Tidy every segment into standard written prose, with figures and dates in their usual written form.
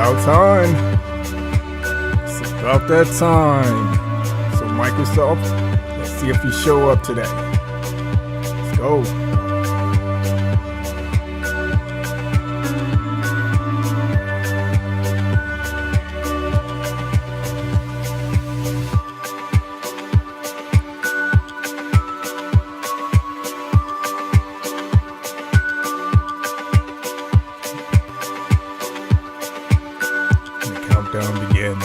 about time. It's about that time. So Microsoft, let's see if you show up today. Let's go. Countdown begins.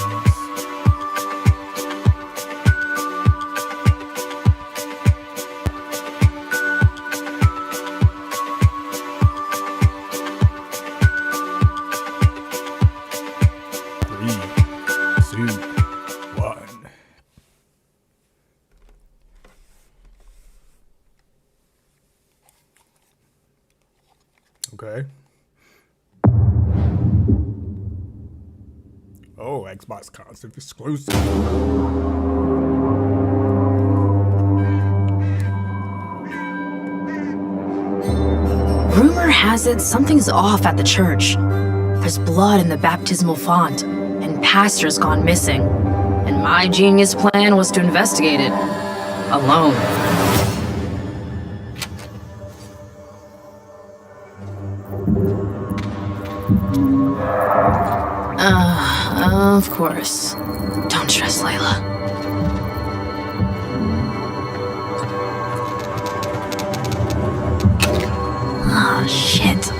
Three, two, one. Okay. Oh, Xbox console exclusive. Rumor has it something's off at the church. There's blood in the baptismal font, and pastor's gone missing. And my genius plan was to investigate it. Alone. Of course. Don't stress, Layla. Ah, shit.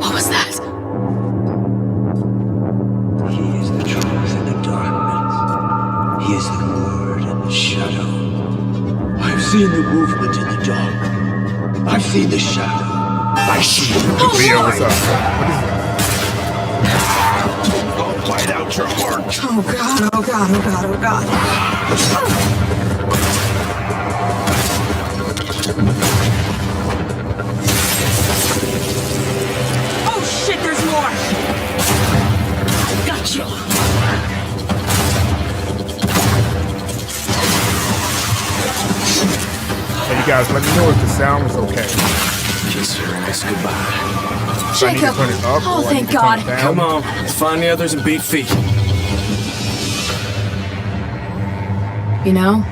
What was that? He is the truth in the darkness. He is the word in the shadow. I've seen the movement in the dark. I've seen the shadow. I see the Leo, what's up? I'll bite out your heart. Oh god, oh god, oh god, oh god. Oh shit, there's more! Gotcha! Hey, you guys, let me know if the sound is okay. Kiss her and kiss goodbye. Do I need to Jacob! turn it up, Oh, or I thank need to turn God. it down? Come on, let's find the others and beat feet. You know,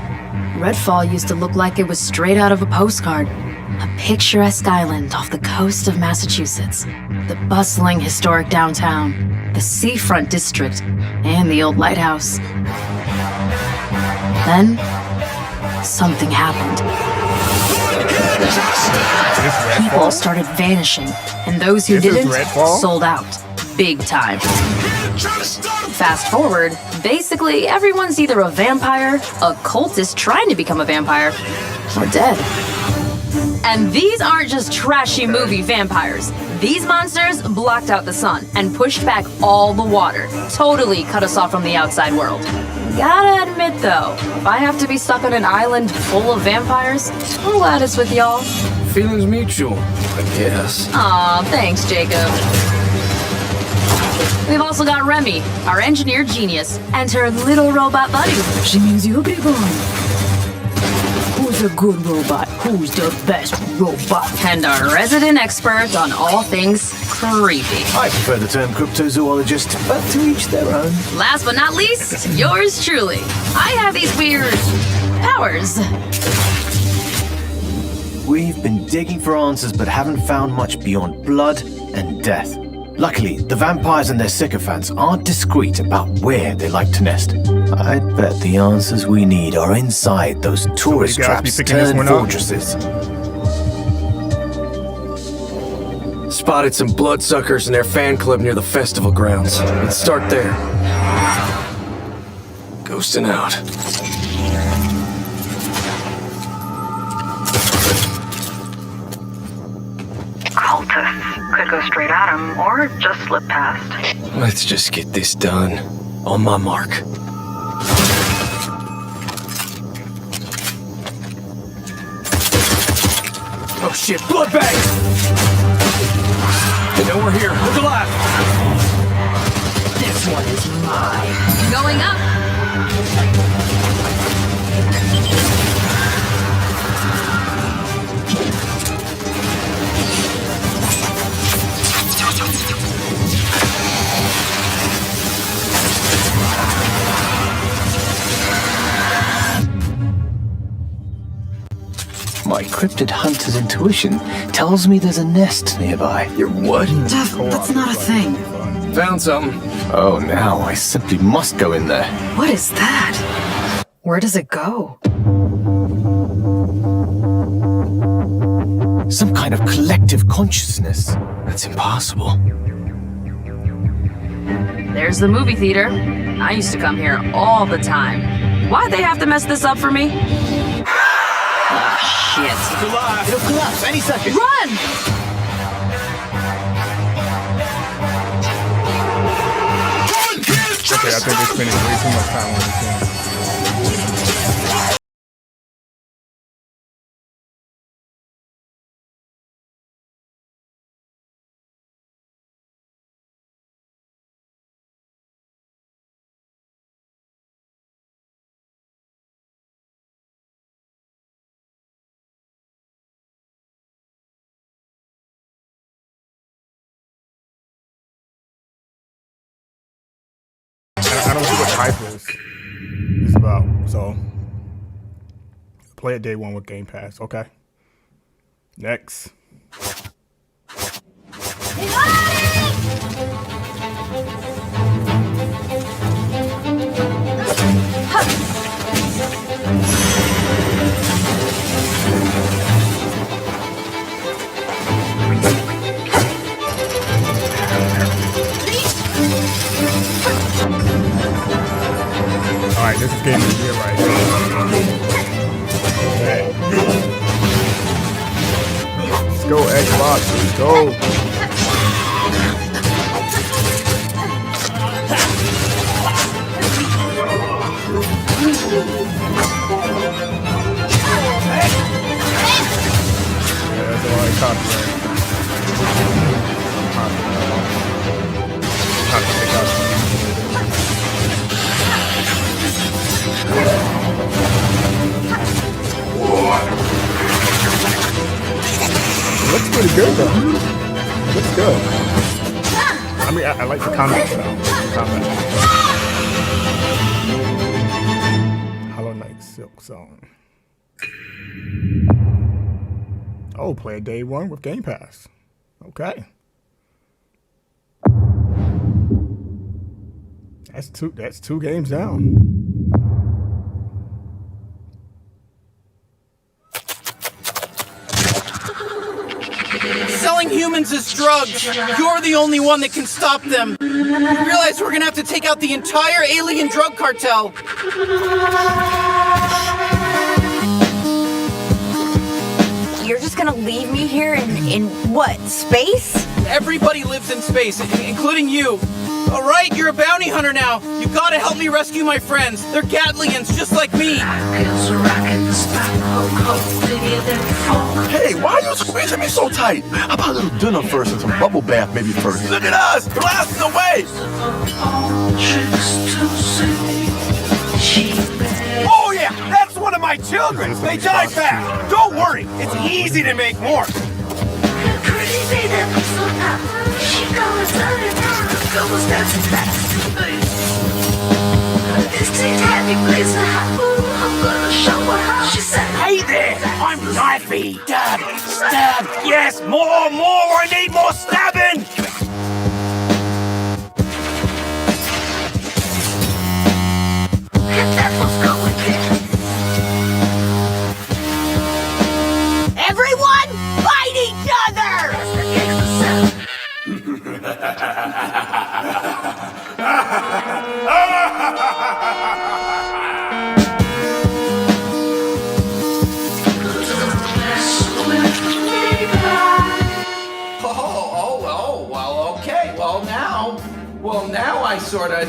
Redfall used to look like it was straight out of a postcard. A picturesque island off the coast of Massachusetts. The bustling historic downtown, the seafront district, and the old lighthouse. Then, something happened. This People Redfall? started vanishing, and those who This is didn't Redfall? sold out. Big time. Fast forward, basically everyone's either a vampire, a cultist trying to become a vampire, or dead. And these aren't just trashy movie vampires. These monsters blocked out the sun and pushed back all the water. Totally cut us off from the outside world. Gotta admit though, if I have to be stuck on an island full of vampires, I'm glad it's with y'all. Feelings mutual, I guess. Aw, thanks, Jacob. We've also got Remy, our engineer genius, and her little robot buddy. She means you, everyone. Who's a good robot? Who's the best robot? And our resident expert on all things creepy. I prefer the term cryptozoologist, but to each their own. Last but not least, yours truly. I have these weird powers. We've been digging for answers but haven't found much beyond blood and death. Luckily, the vampires and their sycophants aren't discreet about where they like to nest. I'd bet the answers we need are inside those tourist you guys be traps picking this turned one up? fortresses. Spotted some bloodsuckers in their fan club near the festival grounds. Let's start there. Ghosting out. Cultists could go straight at him or just slip past. Let's just get this done. On my mark. Oh shit, blood bag! They know we're here. Look alive! This one is mine. Going up. My cryptid hunter's intuition tells me there's a nest nearby. Your what? Duff, that's not a thing. Found something. Oh, now I simply must go in there. What is that? Where does it go? Some kind of collective consciousness. That's impossible. There's the movie theater. I used to come here all the time. Why'd they have to mess this up for me? Shit. It'll collapse any second. Run! Okay, I think they're spending way too much time on this game. I don't see what hype is about. So, play it day one with Game Pass. Okay. Next. Alright, this is game of the year right here. Okay. Let's go, Xbox. Let's go. Yeah, that's a lot of copyright. Have to take out some. Looks pretty good though. Looks good. I mean, I like the combat style. Hollow Knight Silk Song. Oh, play it day one with Game Pass. Okay. That's two games down. Selling humans as drugs. You're the only one that can stop them. You realize we're gonna have to take out the entire alien drug cartel. You're just gonna leave me here in what, space? Everybody lives in space, including you. All right, you're a bounty hunter now. You gotta help me rescue my friends. They're Gatlians, just like me. Hey, why are you squeezing me so tight? How about a little dinner first and some bubble bath maybe first? Look at us, blasting away. Oh yeah, that's one of my children. They die fast. Don't worry, it's easy to make more. Hey there, I'm knifey. Stab, stab. Yes, more. I need more stabbing. Everyone, fight each other! Okay.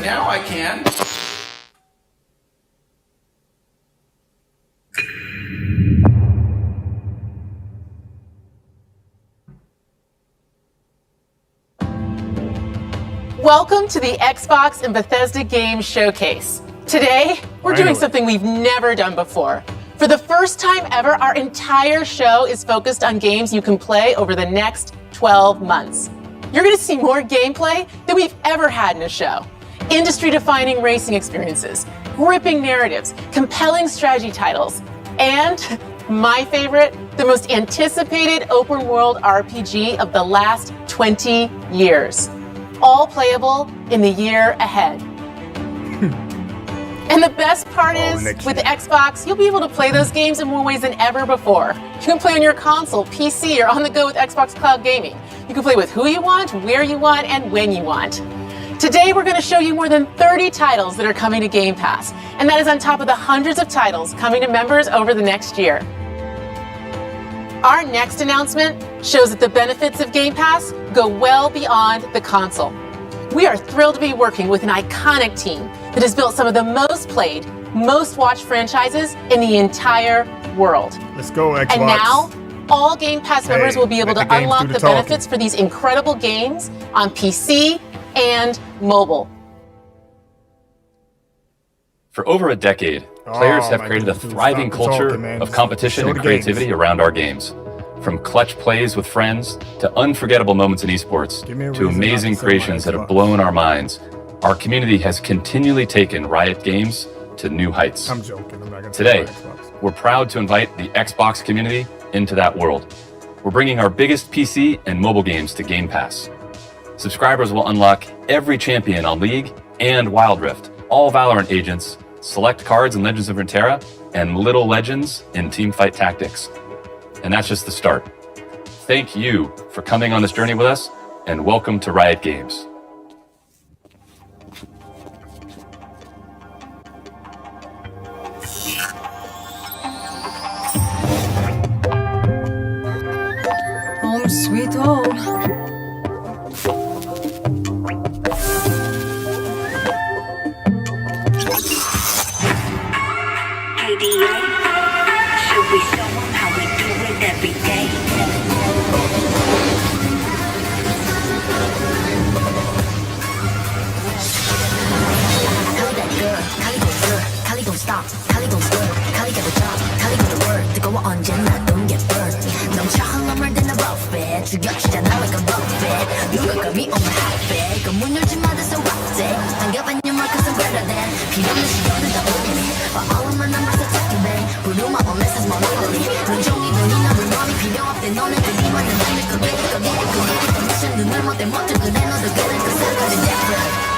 Now I can. Welcome to the Xbox and Bethesda Games Showcase. Today, we're doing something we've never done before. For the first time ever, our entire show is focused on games you can play over the next 12 months. You're going to see more gameplay than we've ever had in a show. Industry-defining racing experiences, gripping narratives, compelling strategy titles, and my favorite, the most anticipated open-world RPG of the last 20 years. All playable in the year ahead. And the best part is, with Xbox, you'll be able to play those games in more ways than ever before. You can play on your console, PC, or on the go with Xbox Cloud Gaming. You can play with who you want, where you want, and when you want. Today, we're going to show you more than 30 titles that are coming to Game Pass, and that is on top of the hundreds of titles coming to members over the next year. Our next announcement shows that the benefits of Game Pass go well beyond the console. We are thrilled to be working with an iconic team that has built some of the most played, most watched franchises in the entire world. Let's go, Xbox. And now, all Game Pass members will be able to unlock the benefits for these incredible games on PC and mobile. For over a decade, players have created a thriving culture of competition and creativity around our games. From clutch plays with friends, to unforgettable moments in esports, to amazing creations that have blown our minds, our community has continually taken Riot Games to new heights. I'm joking. I'm not gonna Today, we're proud to invite the Xbox community into that world. We're bringing our biggest PC and mobile games to Game Pass. Subscribers will unlock every champion on League and Wild Rift, all Valorant agents, select cards in Legends of Runeterra, and little legends in Teamfight Tactics. And that's just the start. Thank you for coming on this journey with us, and welcome to Riot Games. Home sweet home. Hey DA, should we show them how we do it every day? Cali that girl, Cali go good, Cali don't stop, Cali don't swerve, Cali got the job, Cali got the word. 뜨거워 언제나 don't get burned. 넘쳐 흘러물 than a buffet, 죽여주잖아 like a buffet. 누가 감히 on my hotbed, 문 열지 마 that's a rock day. 당겨봐 your mark 'cause I'm better than. 필요는 시간은 다 오네, but all of my numbers are talking bang. 부르마 unless it's monopoly. 눈종이 눈이나 물건이 필요 없대 너네들이 만든 남의 거기 permission 눈을 못 떼 못해 그래 너도 그래 그 사람은 different.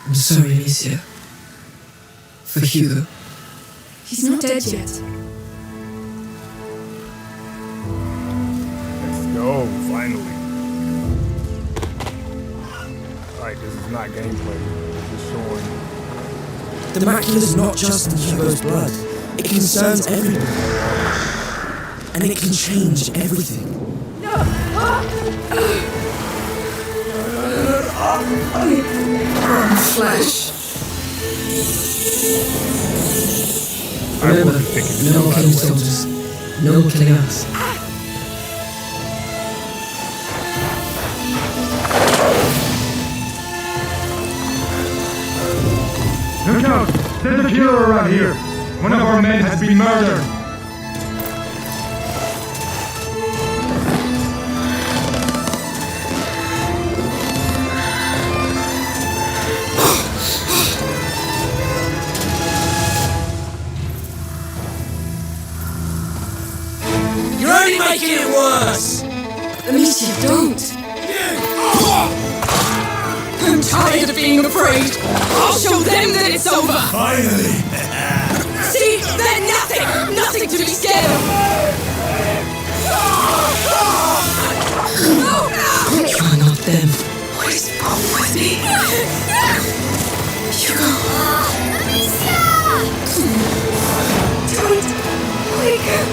I'm sorry, Amicia. For Hugo. He's not dead yet. Let's go, finally. Alright, this is not gameplay. Just showing. The macula's not just in Hugo's blood. It concerns everyone. And it can change everything. Flesh. I will Remember, be picking no this up, by killing the way. soldiers. No killing us. Look out! There's a killer around here! One of our men has been murdered! You're only making it worse! At least you don't. I'm tired of being afraid. I'll show them that it's over. Finally! See, they're nothing. Nothing to be scared of. You're not them. What is wrong with me? Don't wake up.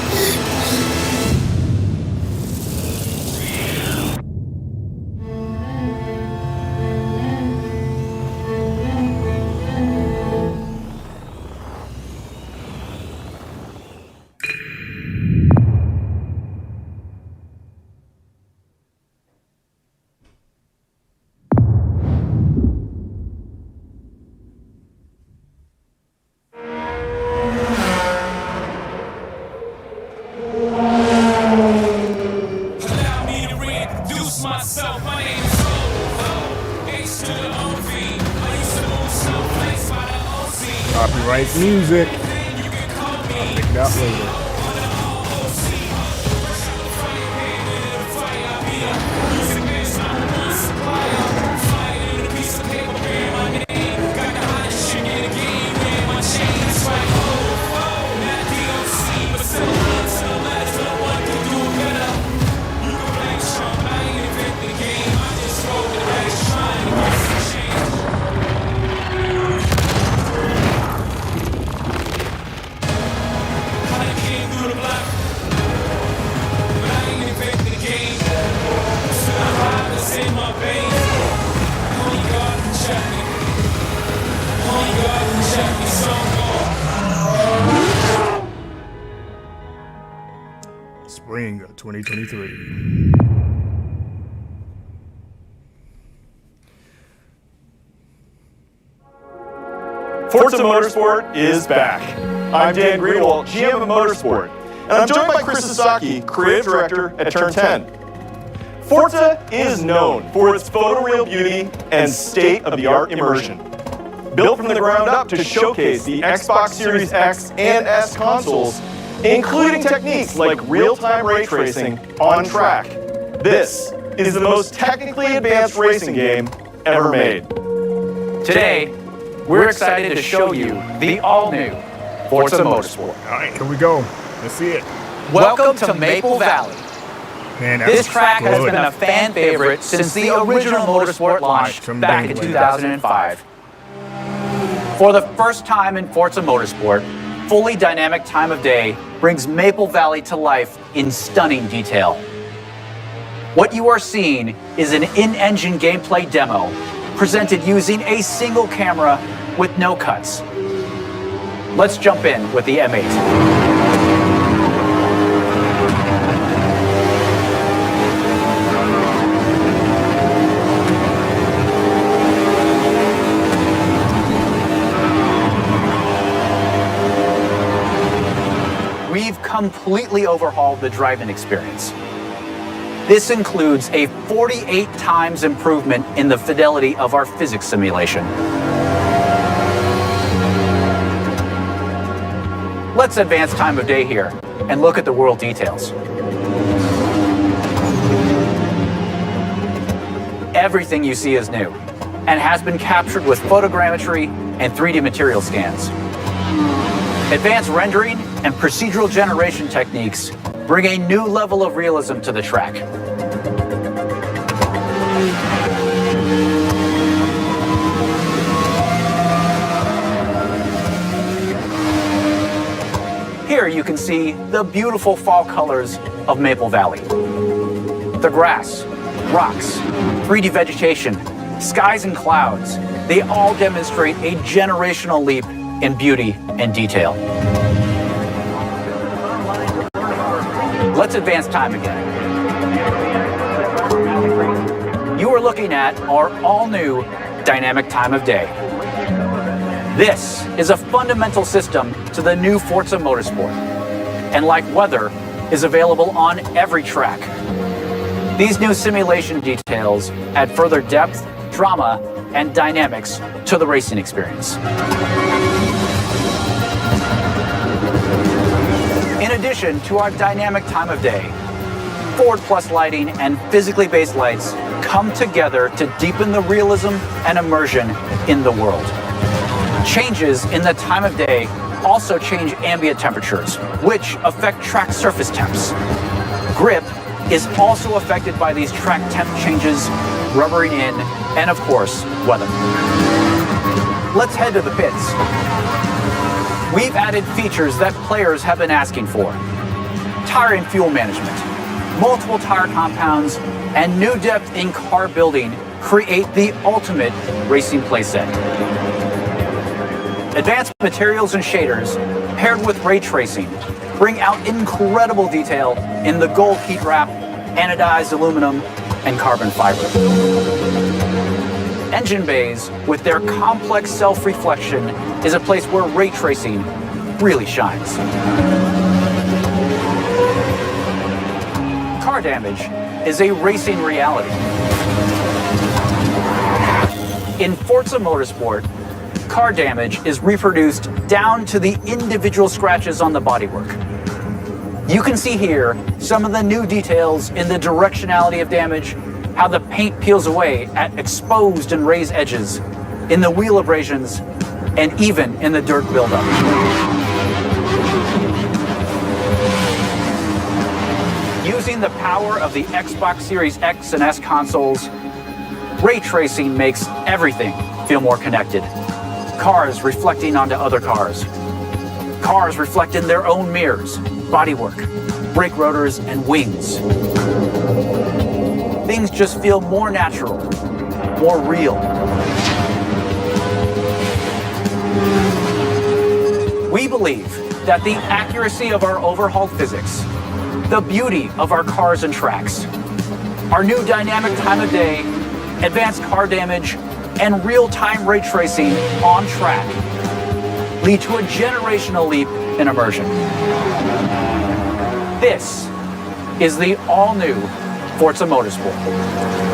Copyright music. I'll pick that later. Spring of 2023. Forza Motorsport is back. I'm Dan Greenwald, GM of Motorsport, and I'm joined by Chris Sasaki, Creative Director at Turn 10. Forza is known for its photoreal beauty and state-of-the-art immersion. Built from the ground up to showcase the Xbox Series X and S consoles, including techniques like real-time ray tracing on track. This is the most technically advanced racing game ever made. Today, we're excited to show you the all-new Forza Motorsport. All right, here we go. Let's see it. Welcome to Maple Valley. Man, This track has been a fan favorite since the original Motorsport launched back in 2005. For the first time in Forza Motorsport, fully dynamic time of day brings Maple Valley to life in stunning detail. What you are seeing is an in-engine gameplay demo presented using a single camera with no cuts. Let's jump in with the M8. We've completely overhauled the driving experience. This includes a 48 times improvement in the fidelity of our physics simulation. Let's advance time of day here and look at the world details. Everything you see is new and has been captured with photogrammetry and 3D material scans. Advanced rendering and procedural generation techniques bring a new level of realism to the track. Here you can see the beautiful fall colors of Maple Valley. The grass, rocks, 3D vegetation, skies and clouds, they all demonstrate a generational leap in beauty and detail. Let's advance time again. You are looking at our all-new dynamic time of day. This is a fundamental system to the new Forza Motorsport, and like weather, is available on every track. These new simulation details add further depth, drama, and dynamics to the racing experience. In addition to our dynamic time of day, Forward Plus lighting and physically based lights come together to deepen the realism and immersion in the world. Changes in the time of day also change ambient temperatures, which affect track surface temps. Grip is also affected by these track temp changes, rubbering in, and of course, weather. Let's head to the pits. We've added features that players have been asking for. Tire and fuel management, multiple tire compounds, and new depth in car building create the ultimate racing playset. Advanced materials and shaders, paired with ray tracing, bring out incredible detail in the gold heat wrap, anodized aluminum, and carbon fiber. Engine bays, with their complex self-reflection, is a place where ray tracing really shines. Car damage is a racing reality. In Forza Motorsport, car damage is reproduced down to the individual scratches on the bodywork. You can see here some of the new details in the directionality of damage, how the paint peels away at exposed and raised edges, in the wheel abrasions, and even in the dirt buildup. Using the power of the Xbox Series X and S consoles, ray tracing makes everything feel more connected. Cars reflecting onto other cars. Cars reflect in their own mirrors, bodywork, brake rotors, and wings. Things just feel more natural, more real. We believe that the accuracy of our overhauled physics, the beauty of our cars and tracks, our new dynamic time of day, advanced car damage, and real-time ray tracing on track lead to a generational leap in immersion. This is the all-new Forza Motorsport.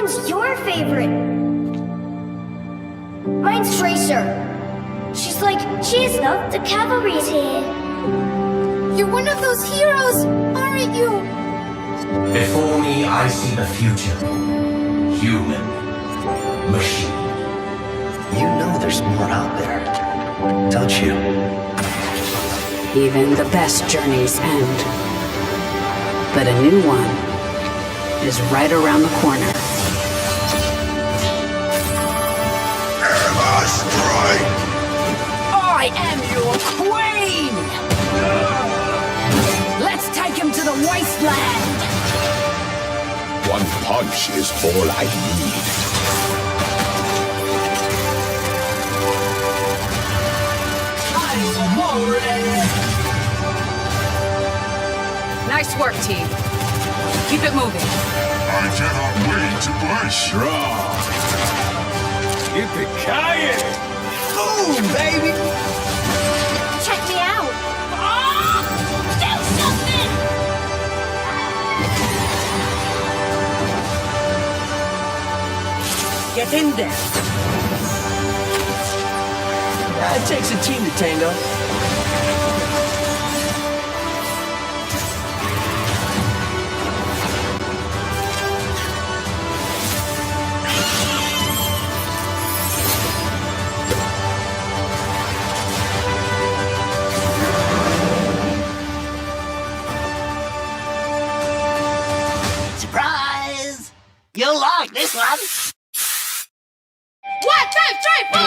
one's your favorite? Mine's Tracer. She's like, Cheesnup, the cavalry's here. You're one of those heroes, aren't you? Before me, I see the future. Human. Machine. You know there's more out there, don't you? Even the best journeys end. But a new one is right around the corner. I am your queen! Let's take him to the wasteland! One punch is all I need. Nice work, team. Keep it moving. I cannot wait to push. Draw. Yippee-ki-yay! Boom, baby! Check me out. Do something! Get in there! It takes a team to tango. Surprise! You'll like this one! 1, 2, 3, 4!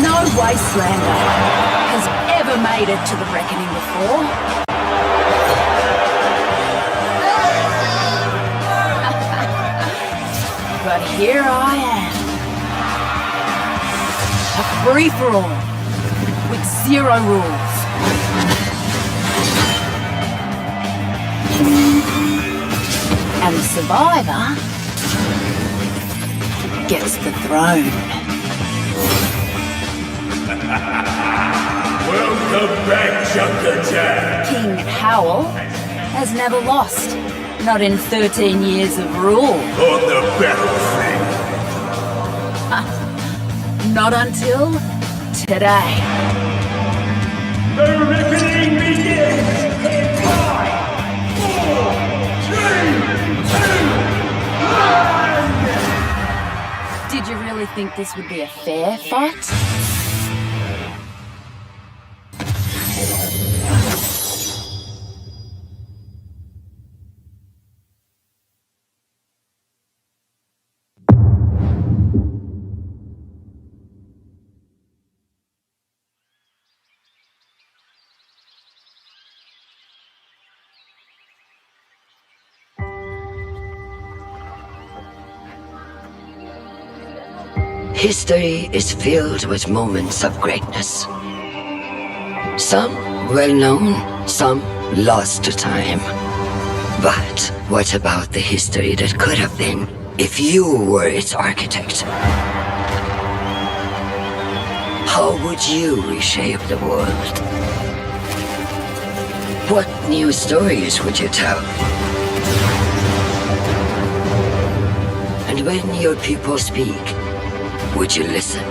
No wastelander has ever made it to the reckoning before. But here I am. A free-for-all with 0 rules. And the survivor gets the throne. Welcome back, Junker. King Howell has never lost, not in 13 years of rule. On the battlefield. Not until today. The reckoning begins in 5, 4, 3, 2, 1. Did you really think this would be a fair fight? History is filled with moments of greatness. Some well-known, some lost to time. But what about the history that could have been if you were its architect? How would you reshape the world? What new stories would you tell? And when your people speak, would you listen?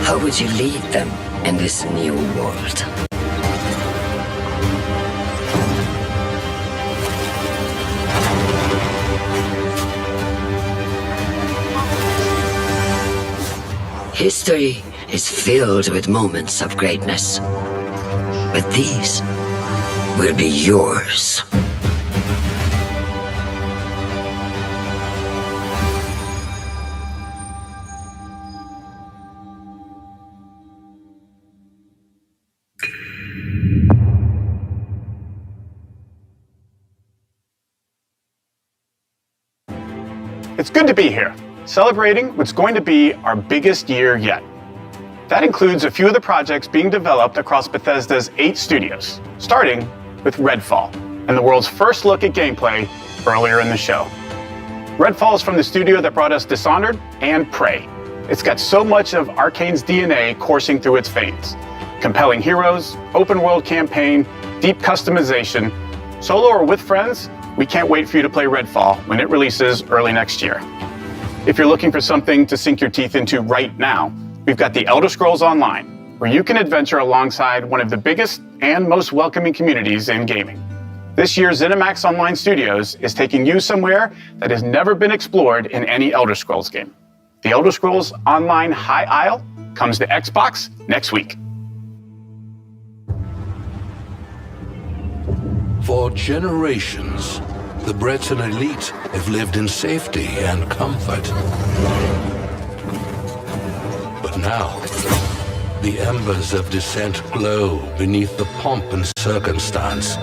How would you lead them in this new world? History is filled with moments of greatness, but these will be yours. It's good to be here, celebrating what's going to be our biggest year yet. That includes a few of the projects being developed across Bethesda's 8 studios, starting with Redfall, and the world's first look at gameplay earlier in the show. Redfall is from the studio that brought us Dishonored and Prey. It's got so much of Arcane's DNA coursing through its veins. Compelling heroes, open world campaign, deep customization. Solo or with friends, we can't wait for you to play Redfall when it releases early next year. If you're looking for something to sink your teeth into right now, we've got the Elder Scrolls Online, where you can adventure alongside one of the biggest and most welcoming communities in gaming. This year, ZeniMax Online Studios is taking you somewhere that has never been explored in any Elder Scrolls game. The Elder Scrolls Online High Isle comes to Xbox next week. For generations, the Breton elite have lived in safety and comfort. But now, the embers of dissent glow beneath the pomp and circumstance.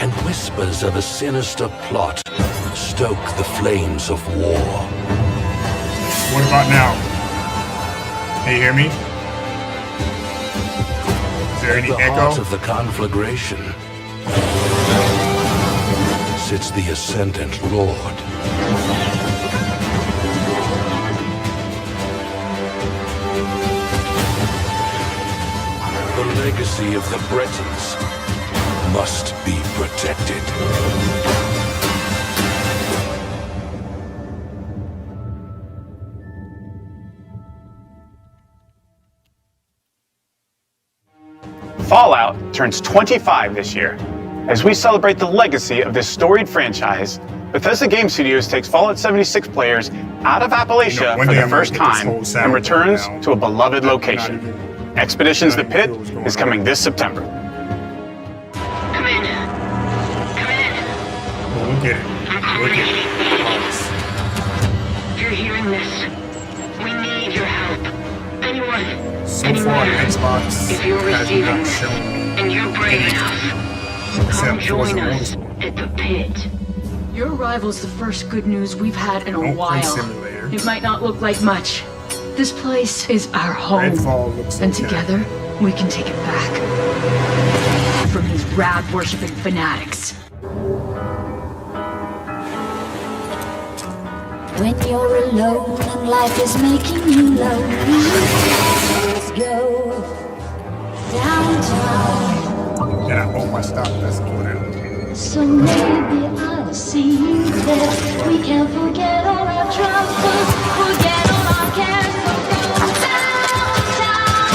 And whispers of a sinister plot stoke the flames of war. What about now? Can you hear me? Is there any At the echo? heart of the conflagration sits the Ascendant Lord. The legacy of the Bretons must be protected. Fallout turns 25 this year. As we celebrate the legacy of this storied franchise, Bethesda Game Studios takes Fallout 76 players out of Appalachia for the first time and returns to a beloved location. Expeditions The Pit is coming this September. Come in. Come in. Look at it. Look at If you're hearing this, we need your help. Anyone. So far, Xbox If you're has receiving not this shown and you're brave enough, come join us at the pit. Your arrival's the first good news we've had in a Don't play while. Simulator. It might not look like much. This place is our home. Redfall looks And okay. together, we can take it back. From these rad-worshipping fanatics. When you're alone and life is making you lonely, let's go downtown. And I hope my stock doesn't go down. So maybe I'll see you there. We can forget all our troubles, forget all our cares. So go downtown.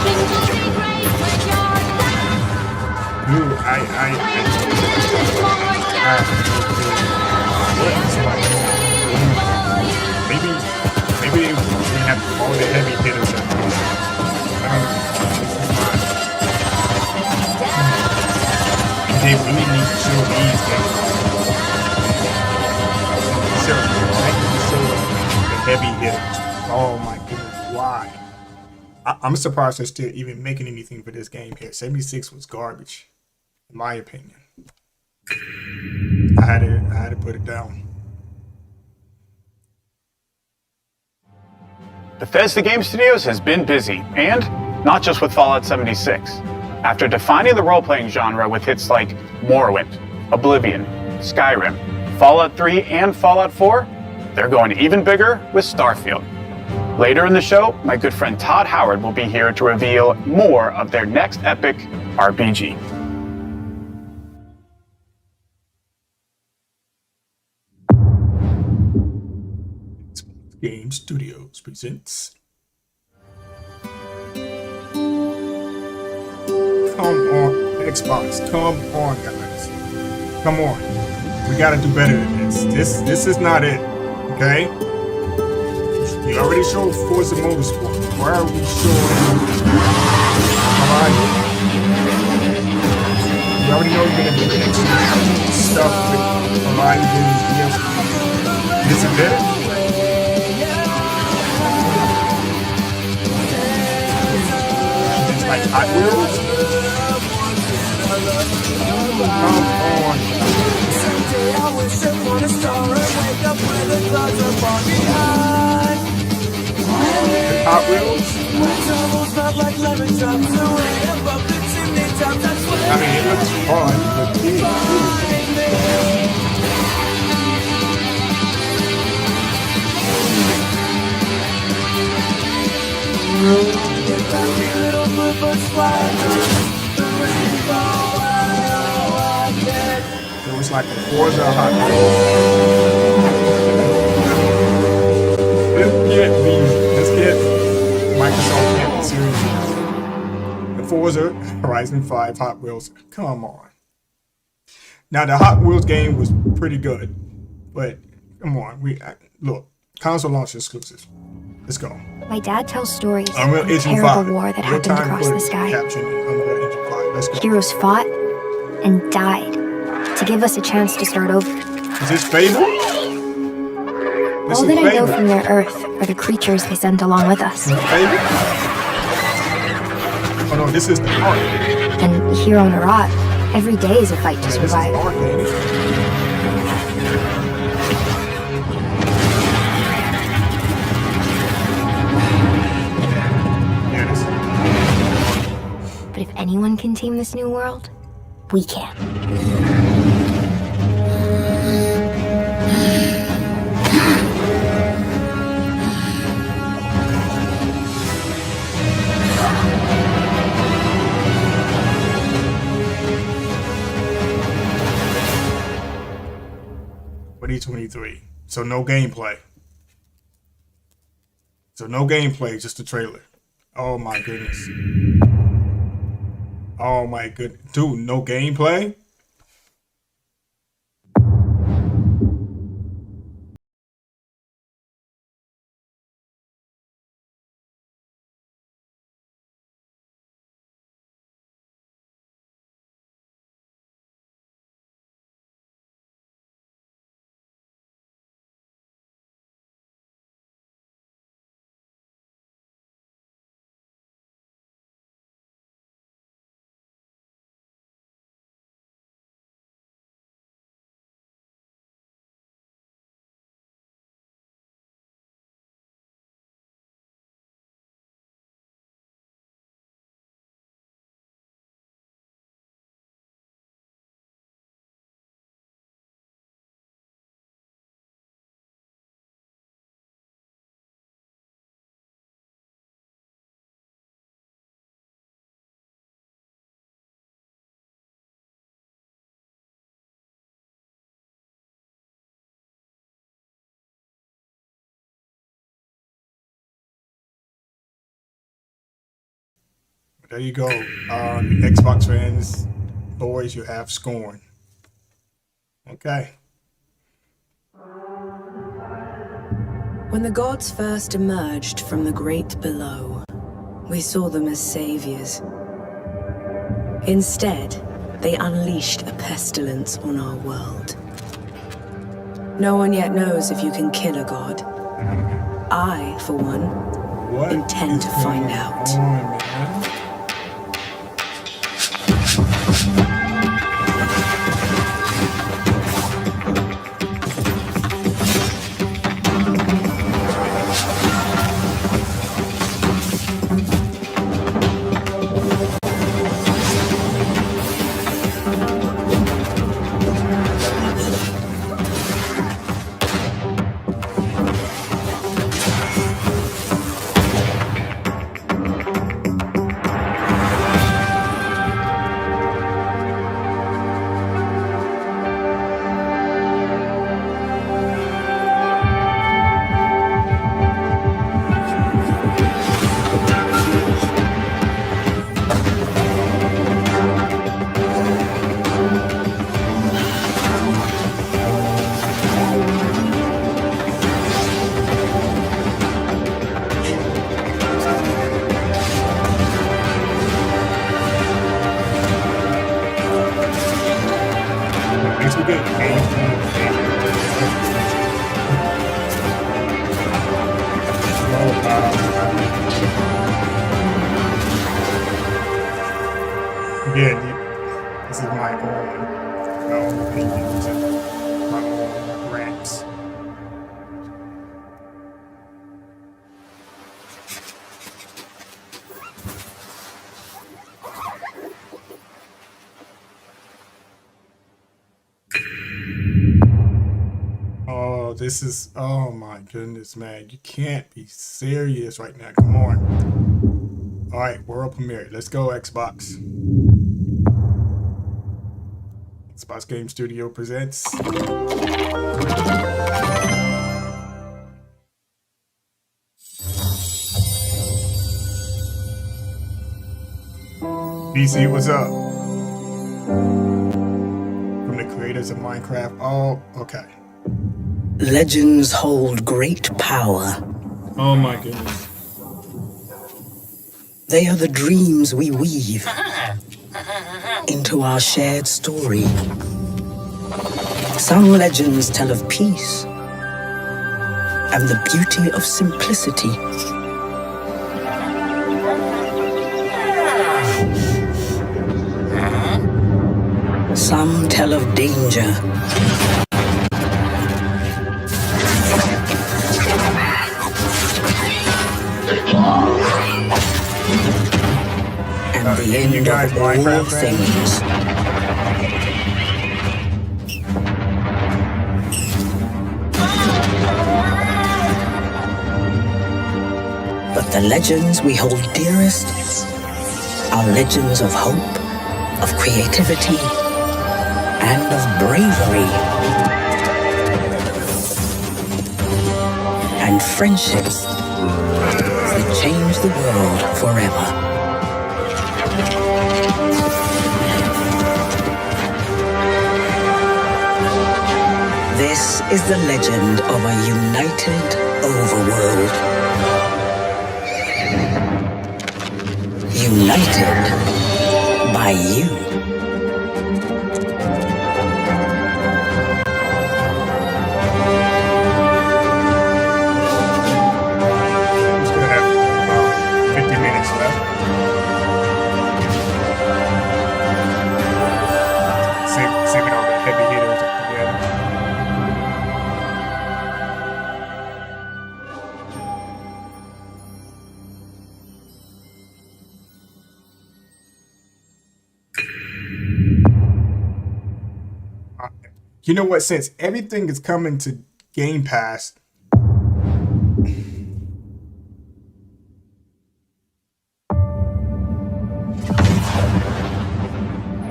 Things will be great when you're down. Ooh, maybe they have all the heavy hitters. I don't know. They really need to show these guys. Show the heavy hitters. Oh my goodness, why? I'm surprised they're still even making anything for this game here. 76 was garbage, in my opinion. I had to put it down. Bethesda Game Studios has been busy, and not just with Fallout 76. After defining the role-playing genre with hits like Morrowind, Oblivion, Skyrim, Fallout 3, and Fallout 4, they're going even bigger with Starfield. Later in the show, my good friend Todd Howard will be here to reveal more of their next epic RPG. Game Studios presents. Come on, Xbox. Come on, guys. Come on. We gotta do better than this. This is not it. Okay? You already showed Forza Motorsport. Why are we showing Horizon? You already know you're gonna do the next stuff with Horizon and DLC. Is it better? Like Hot Wheels? Come on. Hot Wheels? I mean, it looks fun, but It was like a Forza Hot Let's get Microsoft can't be serious. The Forza Horizon 5 Hot Wheels. Come on. Now the Hot Wheels game was pretty good, but come on, look, console launch exclusive. Let's go. My dad tells stories Unreal of the Engine terrible 5. war that Real happened time across the footage sky. captured in Unreal Engine 5. Let's go. Heroes fought and died to give us a chance to start over. Is this Fable? All that I know from their Earth are the creatures they sent along with us. Fable? Oh no, this is the art. And here on Arat, every day is a fight to survive. But if anyone can tame this new world, we can. For D23. So no gameplay. Just a trailer. Oh my goodness. Oh my goodness. Dude, no gameplay? There you go. Xbox fans, boys, you have scorn. Okay. When the gods first emerged from the great below, we saw them as saviors. Instead, they unleashed a pestilence on our world. No one yet knows if you can kill a god. I, for one, intend to find out. Again, this is my own opinions and my own rants. Oh, this is, oh my goodness, man. You can't be serious right now. Come on. All right, world premiere. Let's go, Xbox. Xbox Game Studio presents. PC, what's up? From the creators of Minecraft. Oh, okay. Legends hold great power. Oh my goodness. They are the dreams we weave into our shared story. Some legends tell of peace and the beauty of simplicity. Some tell of danger and the end of all things. But the legends we hold dearest are legends of hope, of creativity, and of bravery. And friendships that change the world forever. This is the legend of a united overworld. United by you. You know what? Since everything is coming to Game Pass,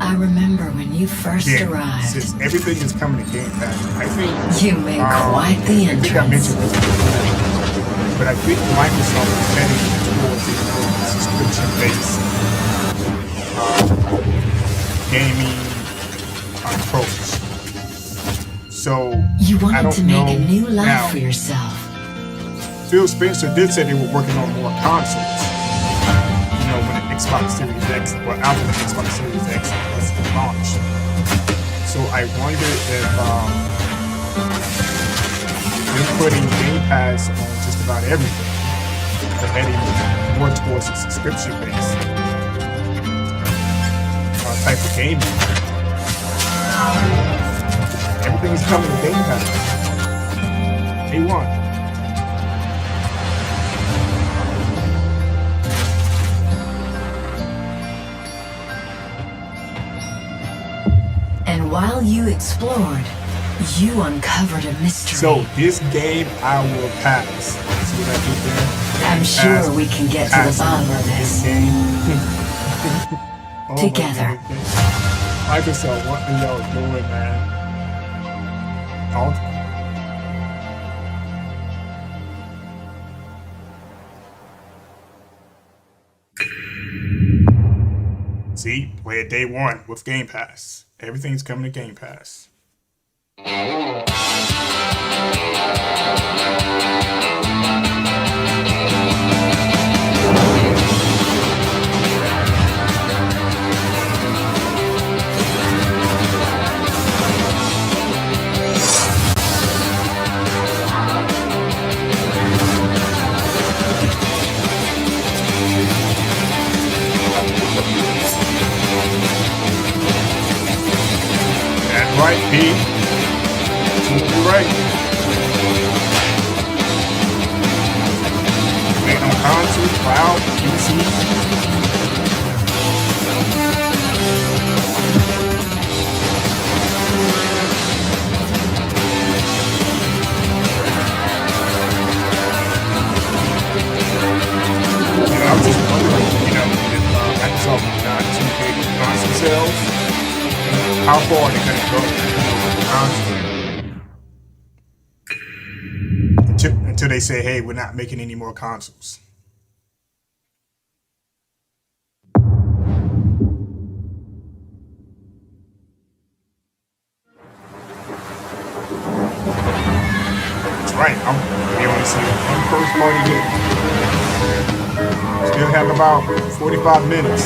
I remember when you first arrived. Since everything is coming to Game Pass, I think you made quite the entrance. I think I mentioned this before, but I think Microsoft is heading towards a subscription-based gaming approach. So you wanted I don't to make a new life now, for yourself. Phil Spencer did say they were working on more consoles. You know, when the Xbox Series X, well, after the Xbox Series X was launched. So I wonder if they're putting Game Pass on just about everything. They're heading more towards a subscription-based type of gaming. Everything is coming to Game Pass. Day one. And while you explored, you uncovered a mystery. So this game I will pass. See what I did there? I'm sure we can get to the bottom of this. Together. Microsoft, what are y'all doing, man? See, play it day one with Game Pass. Everything's coming to Game Pass. Right, P. You're right. Make on console, cloud, PC. I'm just wondering, how far are they gonna go? Until they say, hey, we're not making any more consoles. That's right. We only see one first party game. Still have about 45 minutes.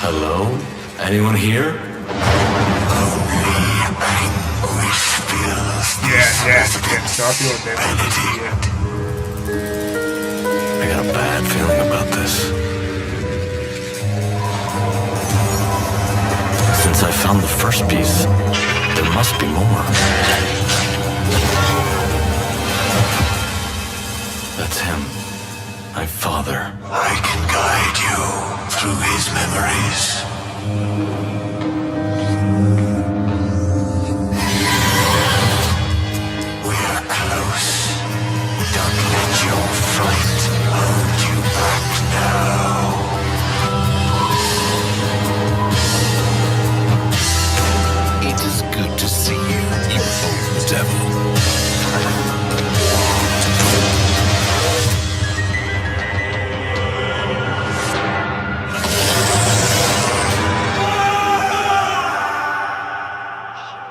Hello? Anyone here? Yeah. Starfield, yeah. I got a bad feeling about this. Since I found the first piece, there must be more. That's him. My father. I can guide you through his memories. We're close. Don't let your fright hold you back now. It is good to see you, you old devil.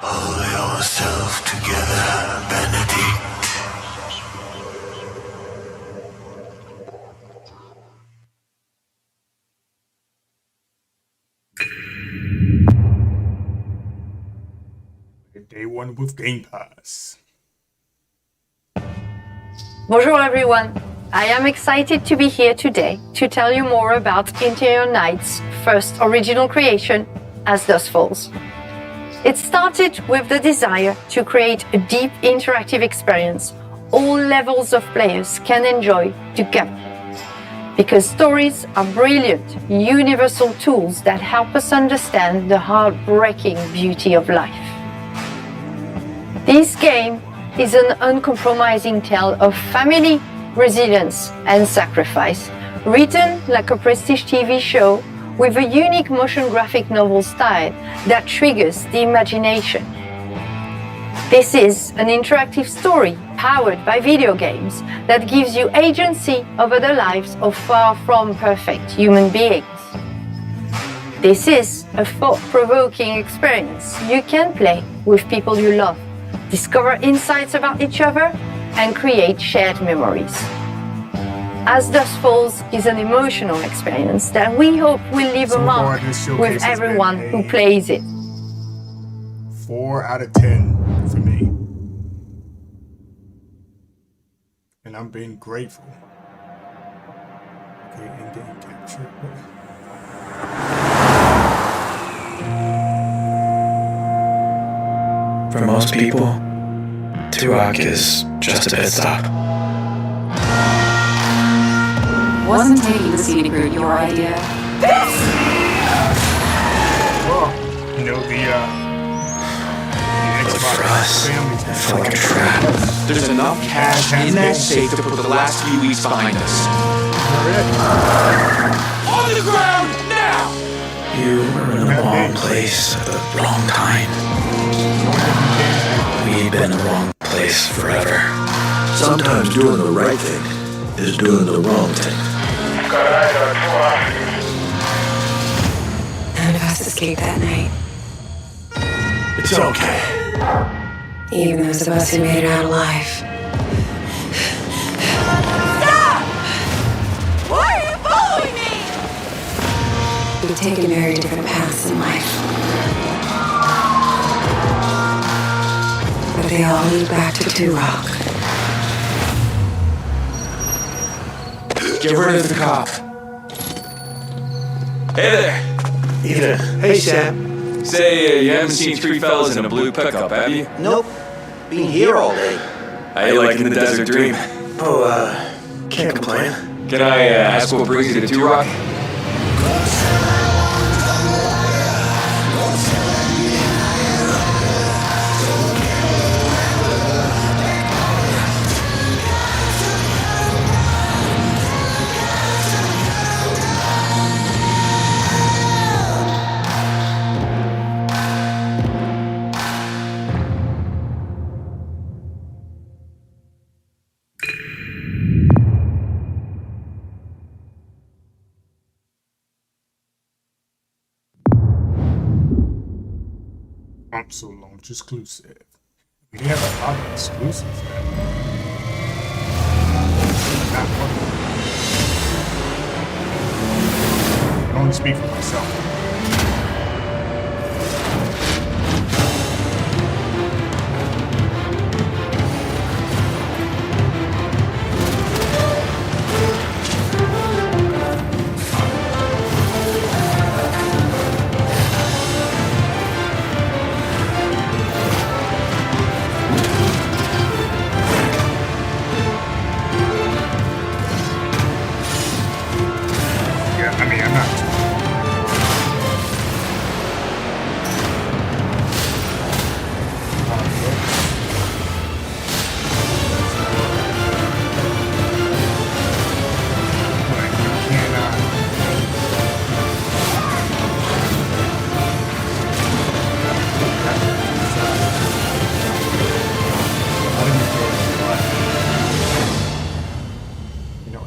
Pull yourself together, Benedict. Day one with Game Pass. Bonjour everyone. I am excited to be here today to tell you more about Interior Night's first original creation, As Dusk Falls. It started with the desire to create a deep interactive experience all levels of players can enjoy together. Because stories are brilliant, universal tools that help us understand the heartbreaking beauty of life. This game is an uncompromising tale of family, resilience, and sacrifice, written like a prestige TV show with a unique motion graphic novel style that triggers the imagination. This is an interactive story powered by video games that gives you agency over the lives of far from perfect human beings. This is a thought-provoking experience you can play with people you love, discover insights about each other, and create shared memories. As Dusk Falls is an emotional experience that we hope will leave a mark with everyone who plays it. 4 out of 10 for me. And I'm being grateful. Okay, in-game capture. For most people, Turok is just a pit stop. Wasn't taking the scenic route your idea? Oh, you know, the Xbox for us, I feel like a trap. There's enough cash in that safe to put the last few weeks behind us. On the ground, now! You were in the wrong place at the wrong time. We've been in the wrong place forever. Sometimes doing the right thing is doing the wrong thing. None of us escaped that night. It's okay. Even those of us who made it out alive. Stop! Why are you following me? We've taken very different paths in life. But they all lead back to Turok. Get rid of the cop. Hey there. Ethan. Hey, Sam. Say, you haven't seen three fellas in a blue pickup, have you? Nope. Been here all day. How you liking the desert dream? Oh, can't complain. Can I ask what brings you to Turok? Console launch exclusive. We have a lot of exclusives now. Not one. I can only speak for myself.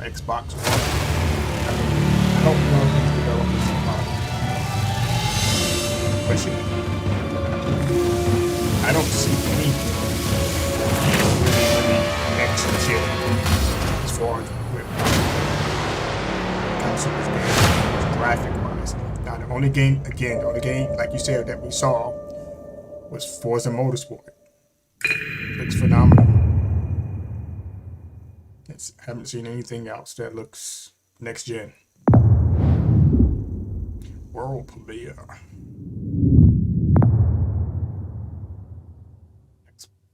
Xbox One. I don't know if these developers are pushing it. I don't see anything really next gen as far as with console games, graphic wise. Now the only game, like you said, that we saw was Forza Motorsport. Looks phenomenal. Haven't seen anything else that looks next gen. World premiere.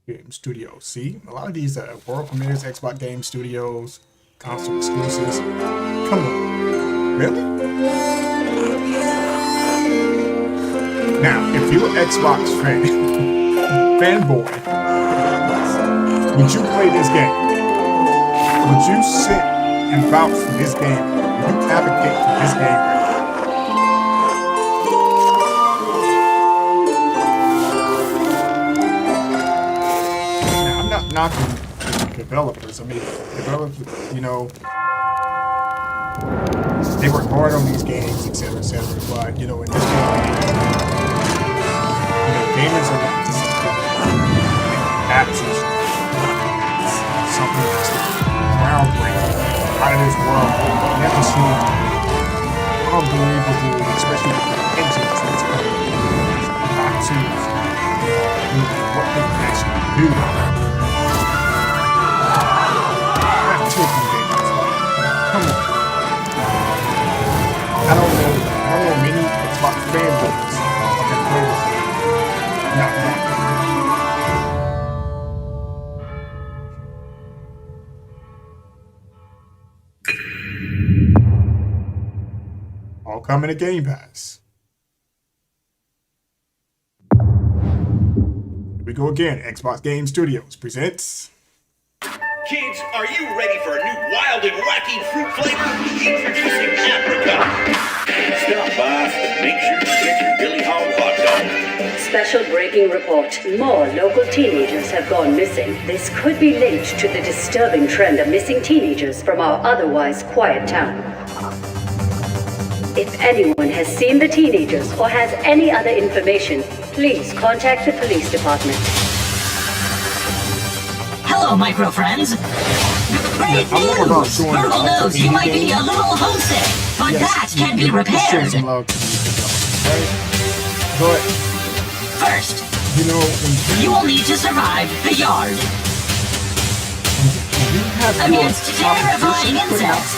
Game Studios. See, a lot of these are world premieres, Xbox Game Studios, console exclusives. Come on, really? Now, if you're an Xbox fanboy, would you play this game? Would you sit and vouch for this game? Would you advocate for this game? Now, I'm not knocking developers. I mean, developers, you know, they work hard on these games, etc., etc. But, you know, in this game, you know, gamers are looking for something absolute, something that's groundbreaking, out of this world. Never seen unbelievable, especially with the engines that's coming. Cartoons, what they can actually do. Not taking games. Come on. I don't know many Xbox fanboys that play this game. Not one. All coming to Game Pass. Here we go again. Xbox Game Studios presents. Kids, are you ready for a new wild and wacky fruit flavor? Introducing Apricot. Stop by and make sure you get your Billy Hog hot dog. Special breaking report. More local teenagers have gone missing. This could be linked to the disturbing trend of missing teenagers from our otherwise quiet town. If anyone has seen the teenagers or has any other information, please contact the police department. Hello, micro friends. Great news! Virgil knows you might be a little homesick, but that can be repaired. First, you will need to survive the yard. Amidst terrifying insects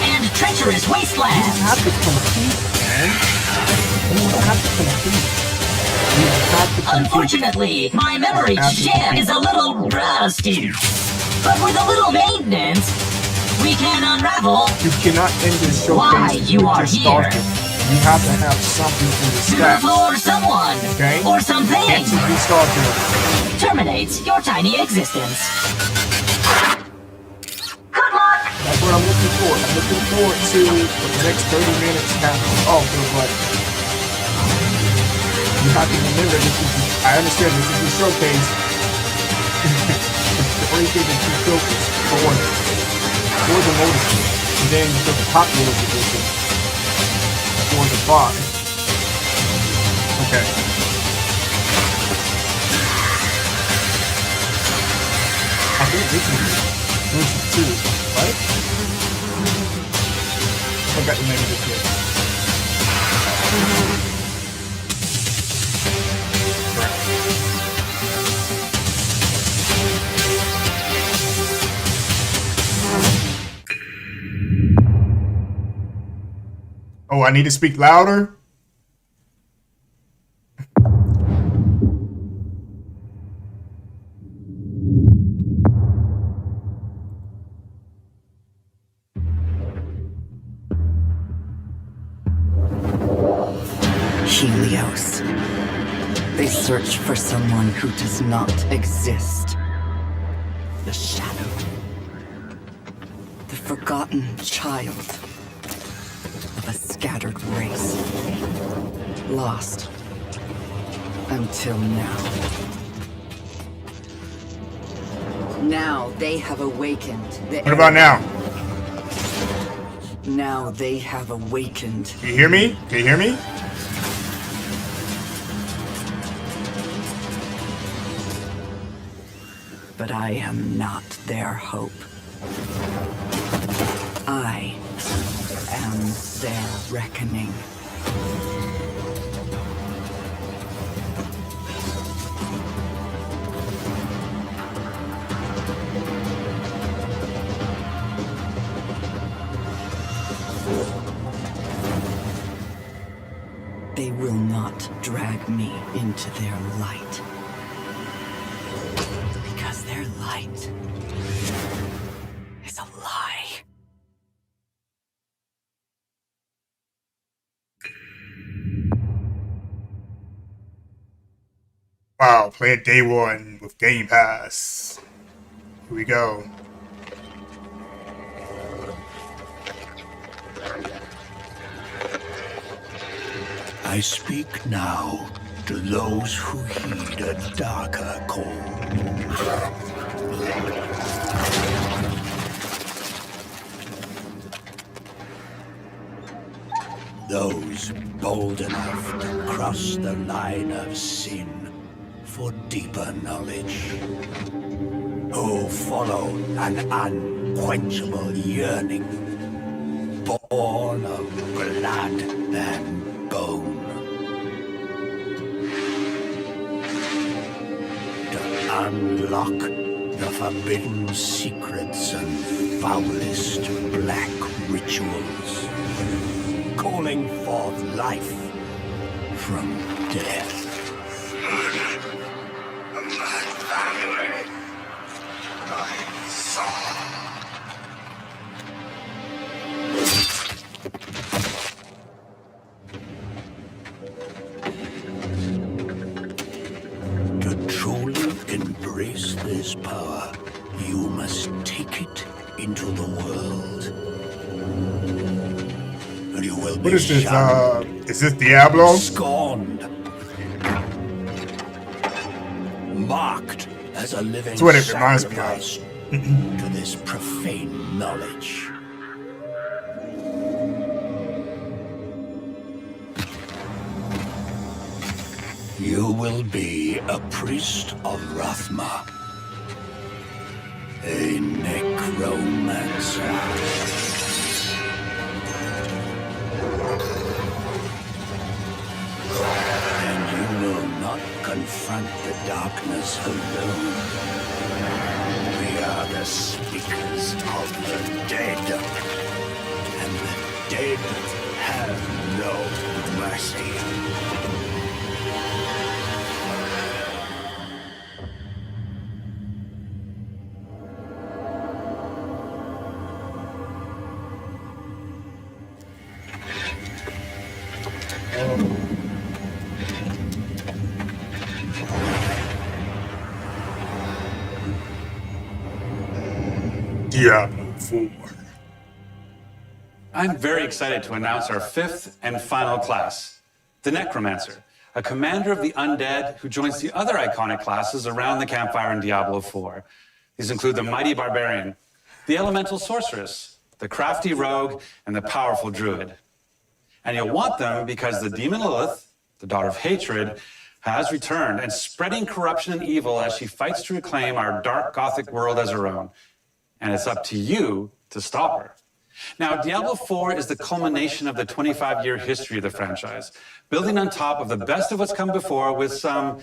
and treacherous wastelands. Unfortunately, my memory chip is a little rusty. But with a little maintenance, we can unravel why you are here. You have to have something in the stats. For someone, or something, terminates your tiny existence. That's what I'm looking for. I'm looking forward to the next 30 minutes but you have to remember I understand this is a showcase. The only thing that you focus for the motorsport. And then you took the Hot Wheels edition for the 5. Okay. version 2, right? I forgot the name of this game. Oh, I need to speak louder? Helios. They search for someone who does not exist. The Shadow. The forgotten child of a scattered race. Lost. Until now. Now they have awakened. What about now? Now they have awakened. Can you hear me? Can you hear me? But I am not their hope. I am their reckoning. They will not drag me into their light. Because their light is a lie. Wow, play it day one with Game Pass. Here we go. I speak now to those who heed a darker call. Those bold enough to cross the line of sin for deeper knowledge. Who follow an unquenchable yearning, born of blood and bone. Unlock the forbidden secrets and foulest black rituals, calling forth life from death. This power, you must take it into the world. And you will be what is this? Is this Diablo? Scorned. Marked as a living That's what it reminds me sacrifice to this profane knowledge. You will be a priest of Rathma. A necromancer. And you will not confront the darkness alone. We are the speakers of the dead. And the dead have no mercy. Diablo 4. I'm very excited to announce our fifth and final class, the Necromancer, a commander of the undead who joins the other iconic classes around the campfire in Diablo 4. These include the mighty barbarian, the elemental sorceress, the crafty rogue, and the powerful druid. And you'll want them because the demon Lilith, the daughter of hatred, has returned and spreading corruption and evil as she fights to reclaim our dark Gothic world as her own. And it's up to you to stop her. Now, Diablo 4 is the culmination of the 25-year history of the franchise, building on top of the best of what's come before with some,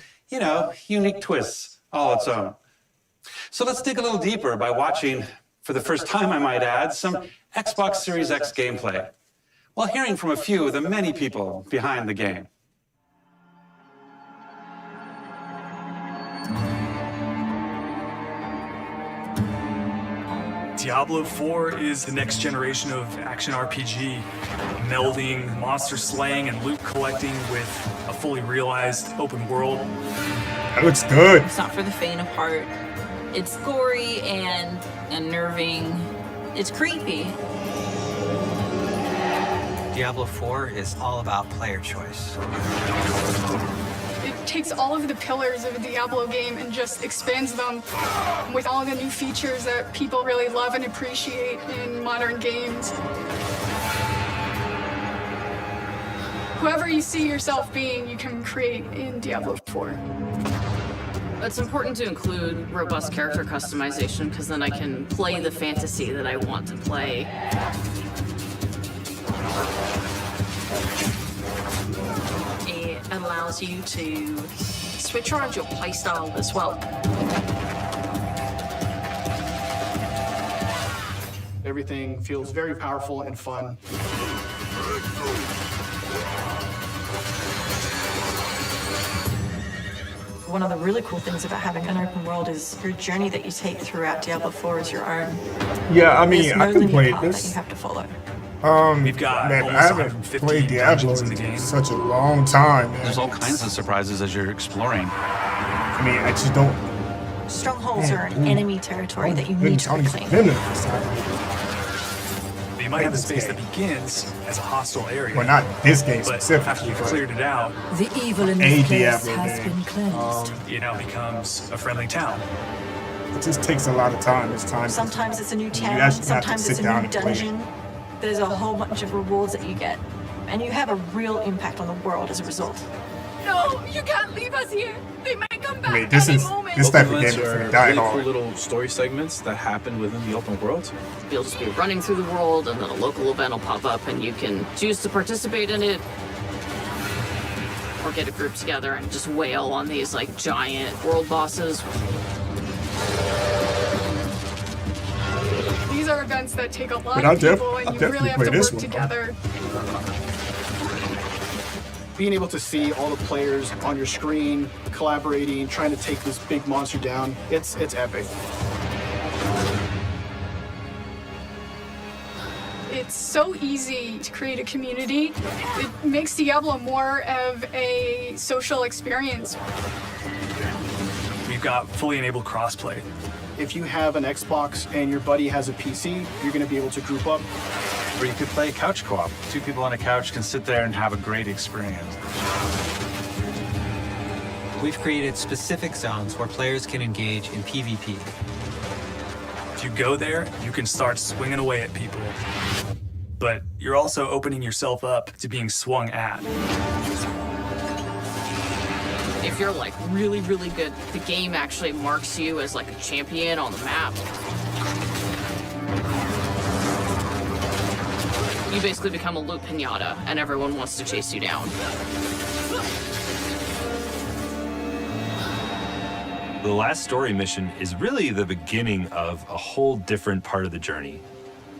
unique twists all its own. So let's dig a little deeper by watching, for the first time I might add, some Xbox Series X gameplay, while hearing from a few of the many people behind the game. Diablo 4 is the next generation of action RPG, melding monster slaying and loot collecting with a fully realized open world. That looks good. It's not for the faint of heart. It's gory and unnerving. It's creepy. Diablo 4 is all about player choice. It takes all of the pillars of a Diablo game and just expands them with all the new features that people really love and appreciate in modern games. Whoever you see yourself being, you can create in Diablo 4. It's important to include robust character customization because then I can play the fantasy that I want to play. It allows you to switch around your playstyle as well. Everything feels very powerful and fun. One of the really cool things about having an open world is your journey that you take throughout Diablo 4 is your own. Yeah, I mean, There's I no can linear play path this. that you have to follow. We've got man, almost I haven't 150 played Diablo dungeons in the in game. such a long time, man. There's all kinds of surprises as you're exploring. I mean, I just don't. Strongholds are an enemy territory that you need to reclaim. You might have a space that begins as a hostile area. Well, not this game but specifically. after you've cleared it out, The evil in A this place Diablo has game. been cleansed. it now becomes a friendly town. It just takes a lot of time. It's time. Sometimes it's a new You town, actually have to sometimes sit it's a down new and play it. dungeon. There's a whole bunch of rewards that you get. And you have a real impact on the world as a result. No, you can't leave us here. They might come back I mean, this any is moment. this type of Open game is events gonna are die really hard. cool little story segments that happen within the open world. You'll just be running through the world and then a local event will pop up and you can choose to participate in it or get a group together and just wail on these like giant world bosses. These are events that take a lot But I'll of people I'll and you definitely really have play to this work one. together. Being able to see all the players on your screen, collaborating, trying to take this big monster down, it's epic. It's so easy to create a community. It makes Diablo more of a social experience. We've got fully enabled crossplay. If you have an Xbox and your buddy has a PC, you're going to be able to group up. Or you could play couch co-op. Two people on a couch can sit there and have a great experience. We've created specific zones where players can engage in PvP. If you go there, you can start swinging away at people. But you're also opening yourself up to being swung at. If you're like really, really good, the game actually marks you as like a champion on the map. You basically become a loot pinata and everyone wants to chase you down. The last story mission is really the beginning of a whole different part of the journey.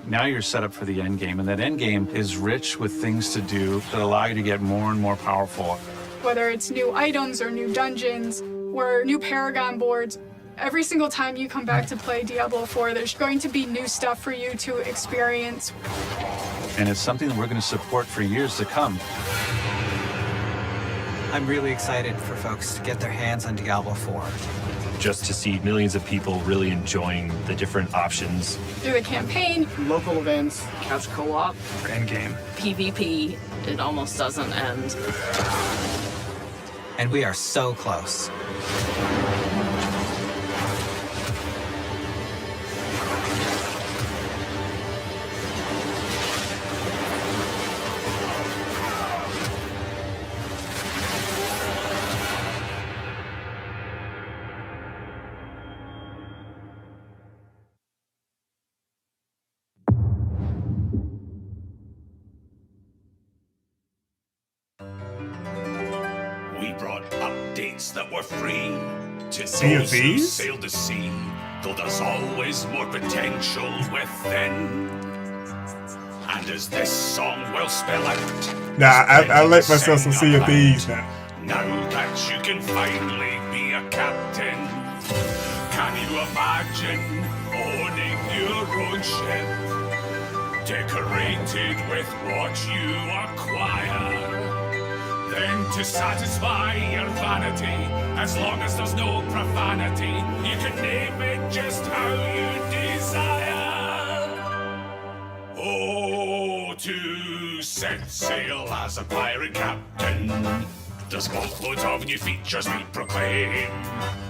Now you're set up for the end game, and that end game is rich with things to do that allow you to get more and more powerful. Whether it's new items or new dungeons or new Paragon boards, every single time you come back to play Diablo 4, there's going to be new stuff for you to experience. And it's something that we're going to support for years to come. I'm really excited for folks to get their hands on Diablo 4. Just to see millions of people really enjoying the different options. Through the campaign, local events, couch co-op, endgame, PvP, it almost doesn't end. And we are so close. nights that were free. To Sea of those who Thieves? sail the sea, though there's always more potential within. And as this song will spell out, Nah, I let myself some Sea of Thieves now. now that you can finally be a captain, can you imagine owning your own ship, decorated with what you acquire? Then to satisfy your vanity, as long as there's no profanity, you can name it just how you desire. Oh, to set sail as a pirate captain, there's boatloads of new features we proclaim.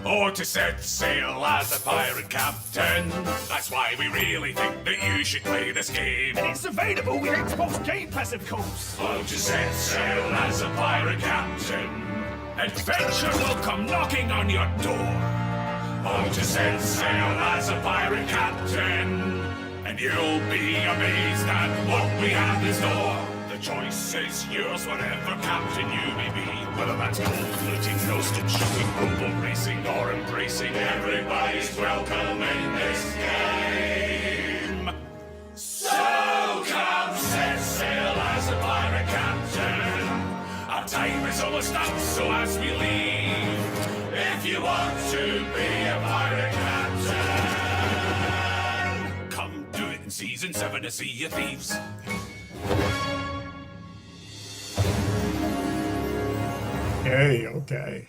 Or to set sail as a pirate captain, that's why we really think that you should play this game. And it's available with Xbox Game Pass, of course. Oh, to set sail as a pirate captain, adventure will come knocking on your door. Oh, to set sail as a pirate captain, and you'll be amazed at what we have in store. The choice is yours, whatever captain you may be. Whether that's gold looting, ghosted, shooting, rumble racing, or embracing, everybody's welcome in this game. So come set sail as a pirate captain. Our time is almost up, so as we leave, if you want to be a pirate captain, come do it in season 7 to Sea of Thieves. Okay.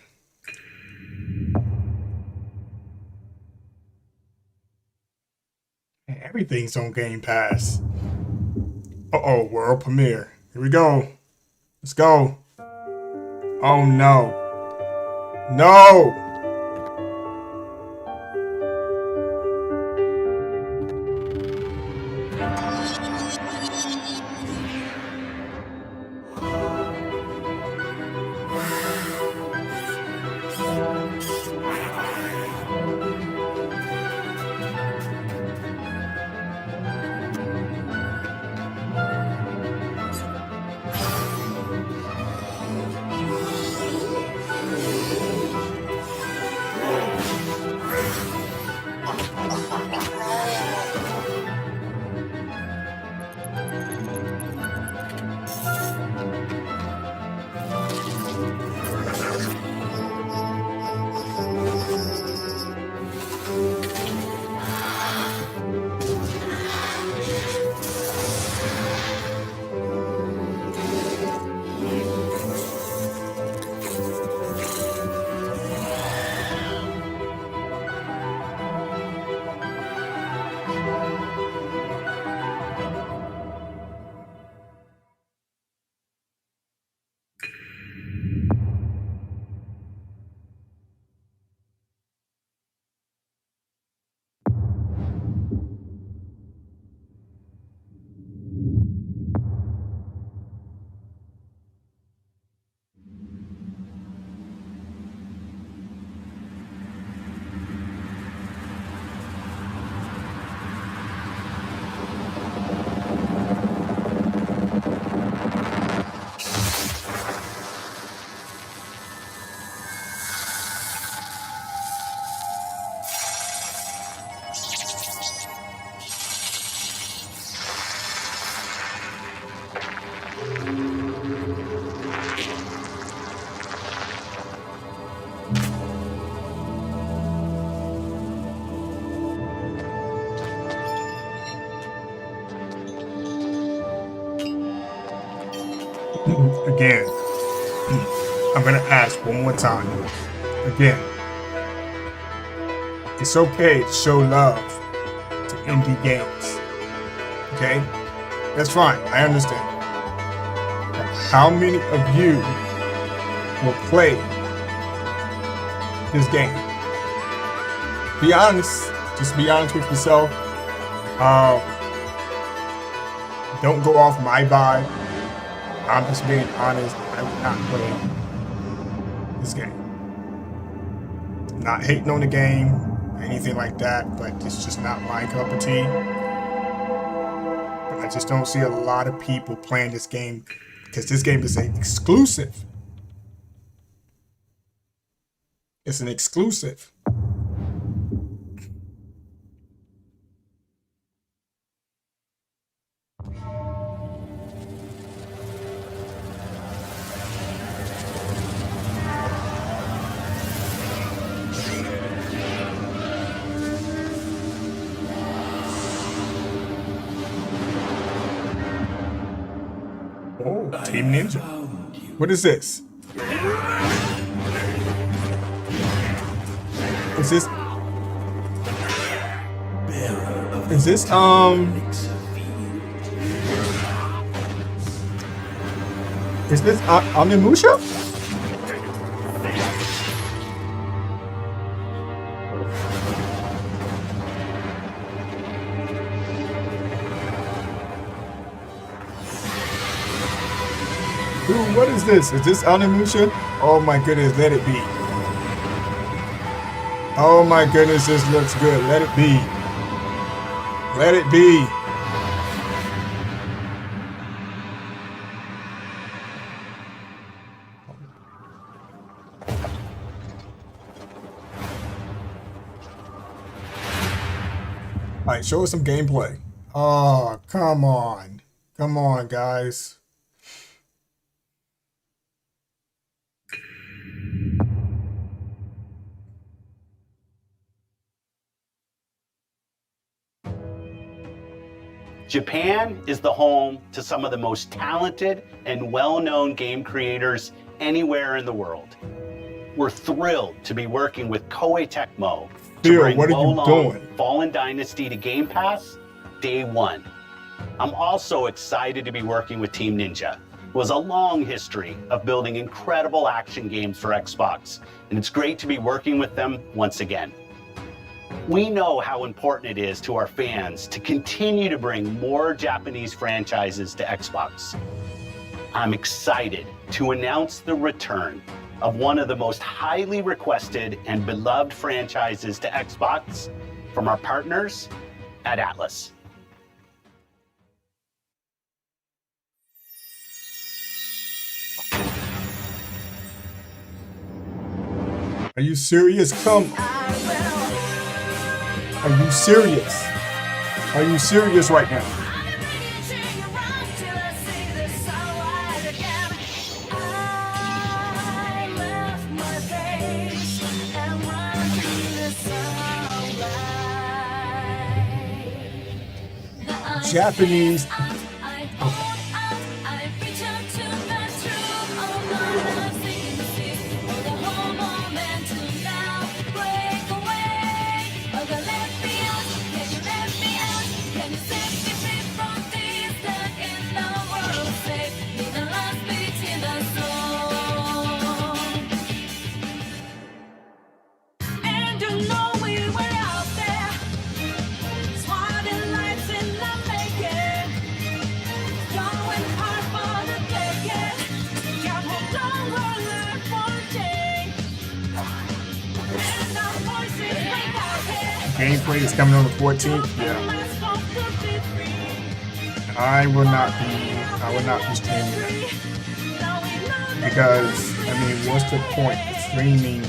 Man, everything's on Game Pass. Uh-oh, world premiere. Here we go. Let's go. Oh no. No! Again, I'm gonna ask one more time. Again, it's okay to show love to indie games. Okay? That's fine, I understand. But how many of you will play this game? Be honest. Just be honest with yourself. Don't go off my vibe. I'm just being honest. I would not play this game. Not hating on the game, anything like that, but it's just not my cup of tea. But I just don't see a lot of people playing this game because this game is an exclusive. It's an exclusive. Oh, Team Ninja. What is this? Is this? Is this Is this Onimusha? Dude, what is this? Is this Onimusha? Oh my goodness, let it be. Oh my goodness, this looks good. Let it be. Let it be. Alright, show us some gameplay. Oh, come on. Come on, guys. Japan is the home to some of the most talented and well-known game creators anywhere in the world. We're thrilled to be working with Koei Tecmo to bring Wolong Fallen Dynasty to Game Pass day one. I'm also excited to be working with Team Ninja, who has a long history of building incredible action games for Xbox, and it's great to be working with them once again. We know how important it is to our fans to continue to bring more Japanese franchises to Xbox. I'm excited to announce the return of one of the most highly requested and beloved franchises to Xbox from our partners at Atlas. Are you serious? Come. Are you serious? Are you serious right now? Japanese. Gameplay is coming on the 14th. Yeah. I will not be streaming that. Because I mean, what's the point of streaming?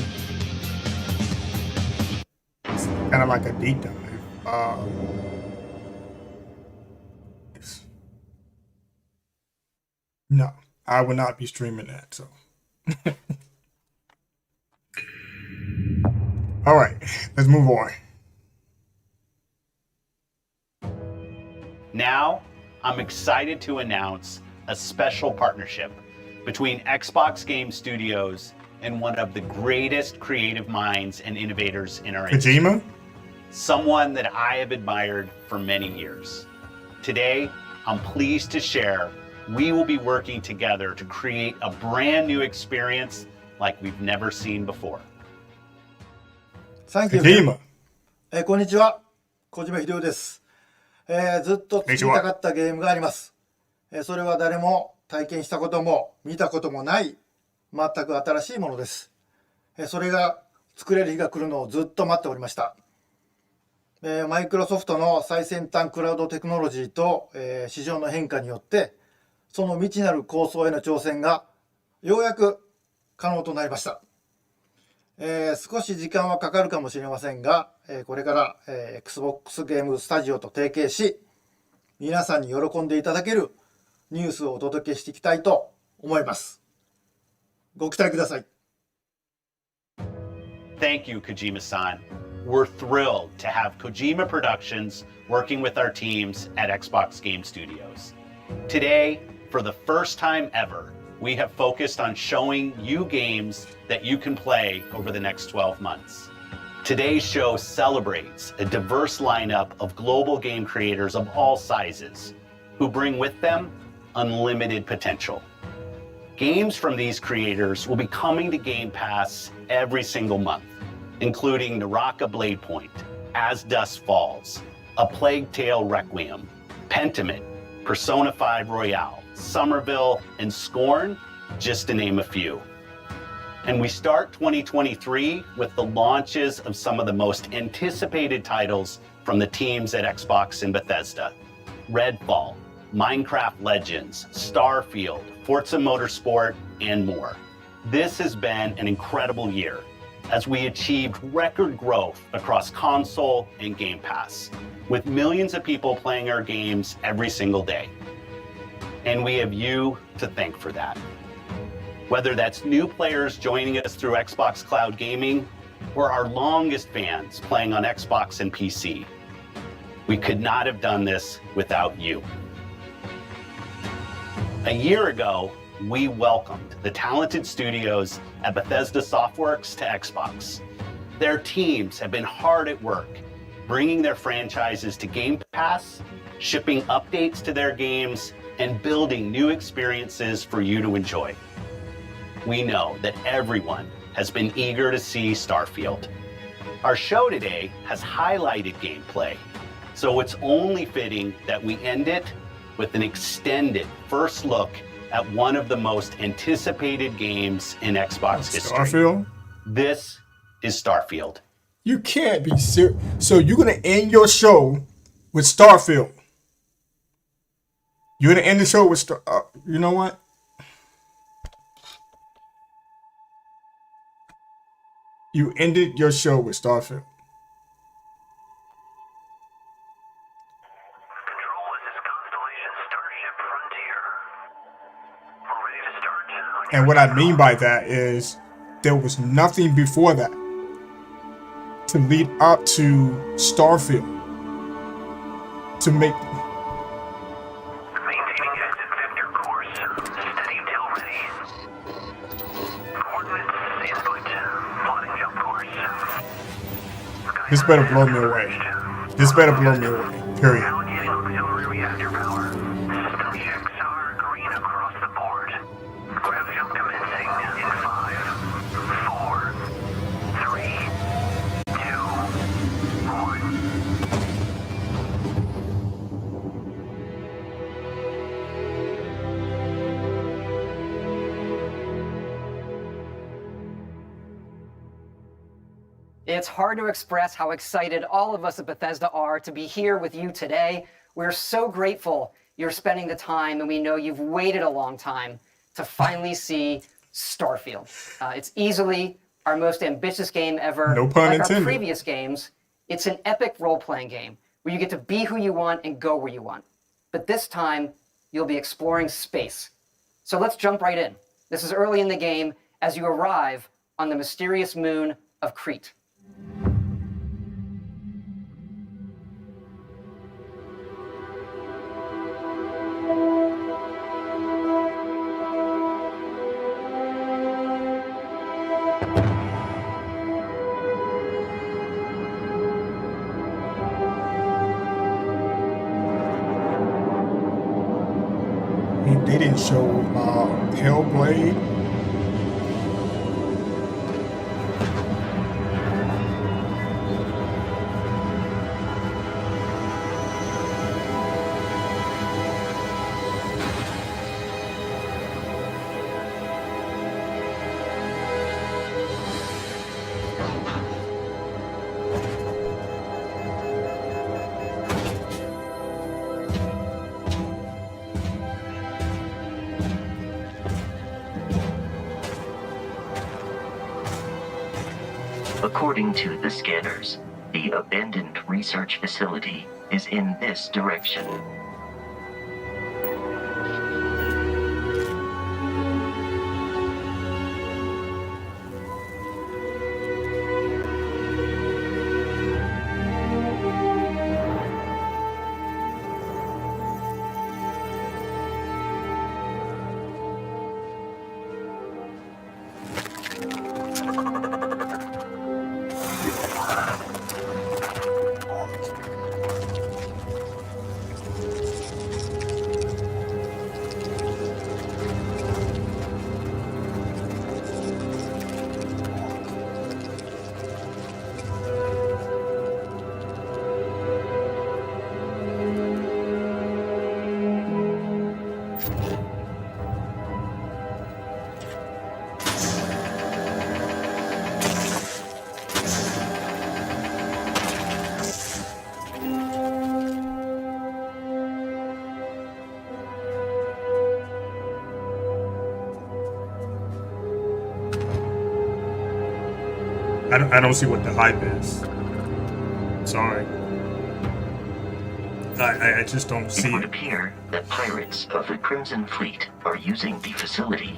It's kind of like a deep dive. No, I will not be streaming that. So. All right, let's move on. Now, I'm excited to announce a special partnership between Xbox Game Studios and one of the greatest creative minds and innovators in our industry. Someone that I have admired for many years. Today, I'm pleased to share we will be working together to create a brand new experience like we've never seen before. Thank you. こんにちは、小島秀夫です。ずっと作りたかったゲームがあります。それは誰も体験したことも見たこともない全く新しいものです。それが作れる日が来るのをずっと待っておりました。マイクロソフトの最先端クラウドテクノロジーと市場の変化によってその未知なる構想への挑戦がようやく可能となりました。少し時間はかかるかもしれませんが、これから、Xbox ゲームスタジオと提携し、皆さんに喜んでいただけるニュースをお届けしていきたいと思います。ご期待ください。Thank you, Kojima-san. We're thrilled to have Kojima Productions working with our teams at Xbox Game Studios. Today, for the first time ever, we have focused on showing you games that you can play over the next 12 months. Today's show celebrates a diverse lineup of global game creators of all sizes who bring with them unlimited potential. Games from these creators will be coming to Game Pass every single month, including Naraka Blade Point, As Dusk Falls, A Plague Tale Requiem, Pentiment, Persona 5 Royale, Somerville, and Scorn, just to name a few. And we start 2023 with the launches of some of the most anticipated titles from the teams at Xbox and Bethesda. Redfall, Minecraft Legends, Starfield, Forza Motorsport, and more. This has been an incredible year as we achieved record growth across console and Game Pass, with millions of people playing our games every single day. And we have you to thank for that. Whether that's new players joining us through Xbox Cloud Gaming or our longest fans playing on Xbox and PC, we could not have done this without you. A year ago, we welcomed the talented studios at Bethesda Softworks to Xbox. Their teams have been hard at work, bringing their franchises to Game Pass, shipping updates to their games, and building new experiences for you to enjoy. We know that everyone has been eager to see Starfield. Our show today has highlighted gameplay, so it's only fitting that we end it with an extended first look at one of the most anticipated games in Xbox history. Starfield? This is Starfield. You can't be serious. So you're going to end your show with Starfield. You're going to end the show with you know what? You ended your show with Starfield. And what I mean by that is there was nothing before that to lead up to Starfield to make Maintaining exit vector course. Steady till ready. Coordinates input. Plotting jump course. this better blow me away. This better blow me away. Period. Allocating auxiliary reactor power. System checks are green across the board. Grav jump commencing in 5, 4, 3, 2, 1. It's hard to express how excited all of us at Bethesda are to be here with you today. We're so grateful you're spending the time, and we know you've waited a long time to finally see Starfield. It's easily our most ambitious game ever. No pun like intended. Our previous games, it's an epic role-playing game where you get to be who you want and go where you want. But this time, you'll be exploring space. So let's jump right in. This is early in the game as you arrive on the mysterious moon of Crete. They didn't show Hellblade. According to the scanners, the abandoned research facility is in this direction. I don't see what the hype is. Sorry. I just don't see it. It would appear that pirates of the Crimson Fleet are using the facility.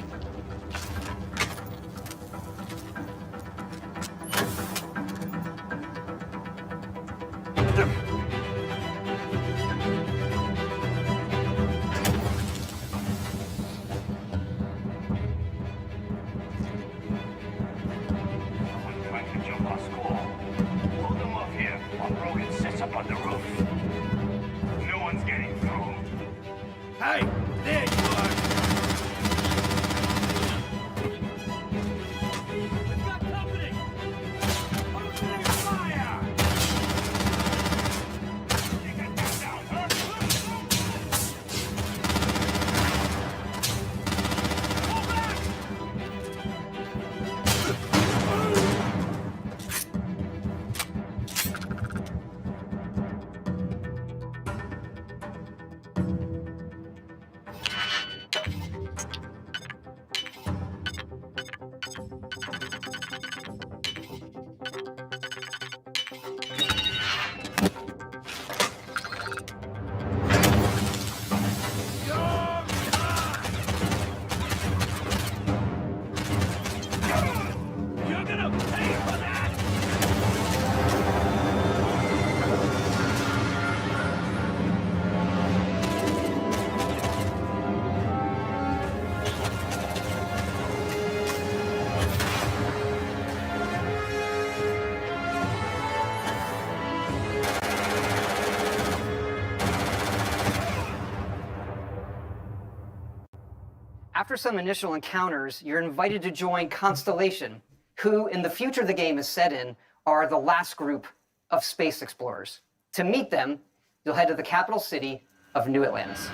After some initial encounters, you're invited to join Constellation, who, in the future the game is set in, are the last group of space explorers. To meet them, you'll head to the capital city of New Atlantis.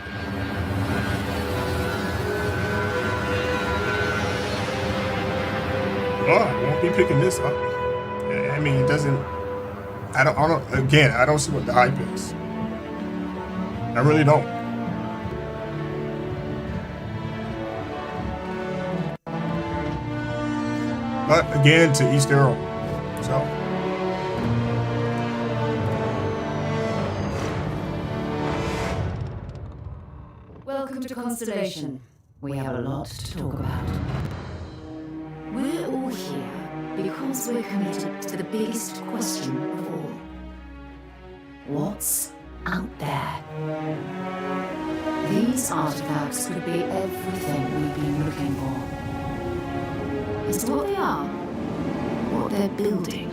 Oh, I won't be picking this up. I mean, it doesn't. I don't. Again, I don't see what the hype is. I really don't. But again, to each their own. So. Welcome to Constellation. We have a lot to talk about. We're all here because we're committed to the biggest question of all. What's out there? These artifacts could be everything we've been looking for. As to what they are, what they're building.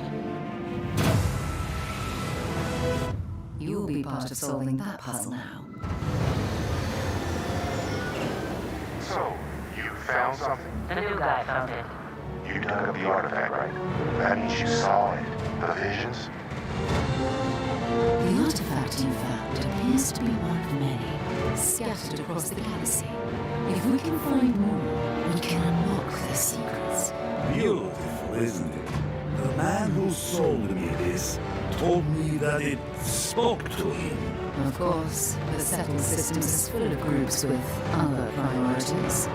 You'll be part of solving that puzzle now. So, you found something? The new guy found it. You dug up the artifact, right? That means you saw it. The visions? The artifact you found appears to be one of many, scattered across the galaxy. If we can find more, we can unlock their secrets. Beautiful, isn't it? The man who sold me this told me that it spoke to him. Of course, the settled systems is full of groups with other priorities.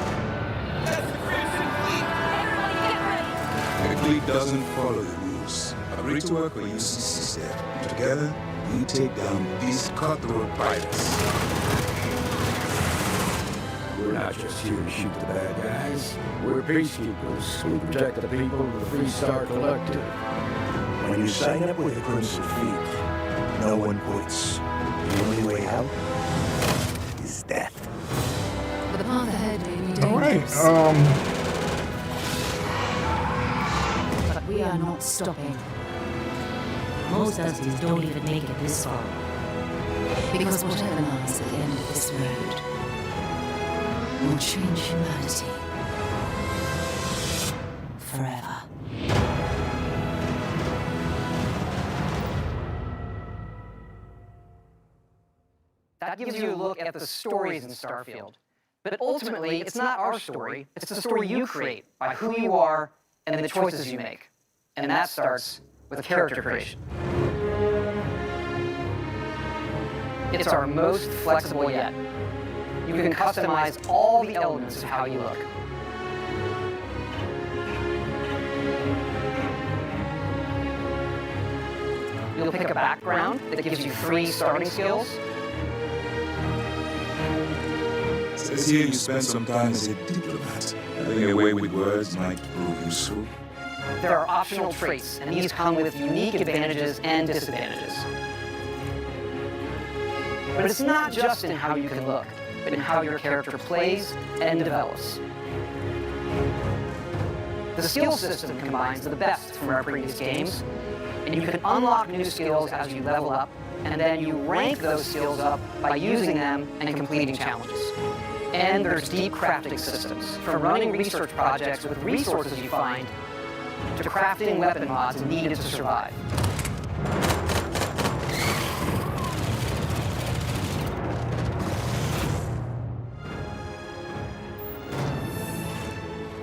The fleet doesn't follow the rules. Agree to work or you cease instead. Together, we take down these cutthroat pirates. We're not just here to shoot the bad guys. We're peacekeepers. We protect the people of the Free Star Collective. When you sign up with the Crimson Fleet, no one quits. The only way out is death. But the path ahead may be All dangerous. right. But we are not stopping. Most Aussies don't even make it this far. Because whatever lies at the end of this road will change humanity forever. That gives you a look at the stories in Starfield. But ultimately, it's not our story. It's the story you create by who you are and the choices you make. And that starts with character creation. It's our most flexible yet. You can customize all the elements of how you look. You'll pick a background that gives you 3 starting skills. Says here you spend some time as a diplomat. Having a way with words might prove useful. There are optional traits, and these come with unique advantages and disadvantages. But it's not just in how you can look, but in how your character plays and develops. The skill system combines the best from our previous games, and you can unlock new skills as you level up, and then you rank those skills up by using them and completing challenges. And there's deep crafting systems, from running research projects with resources you find, to crafting weapon mods needed to survive.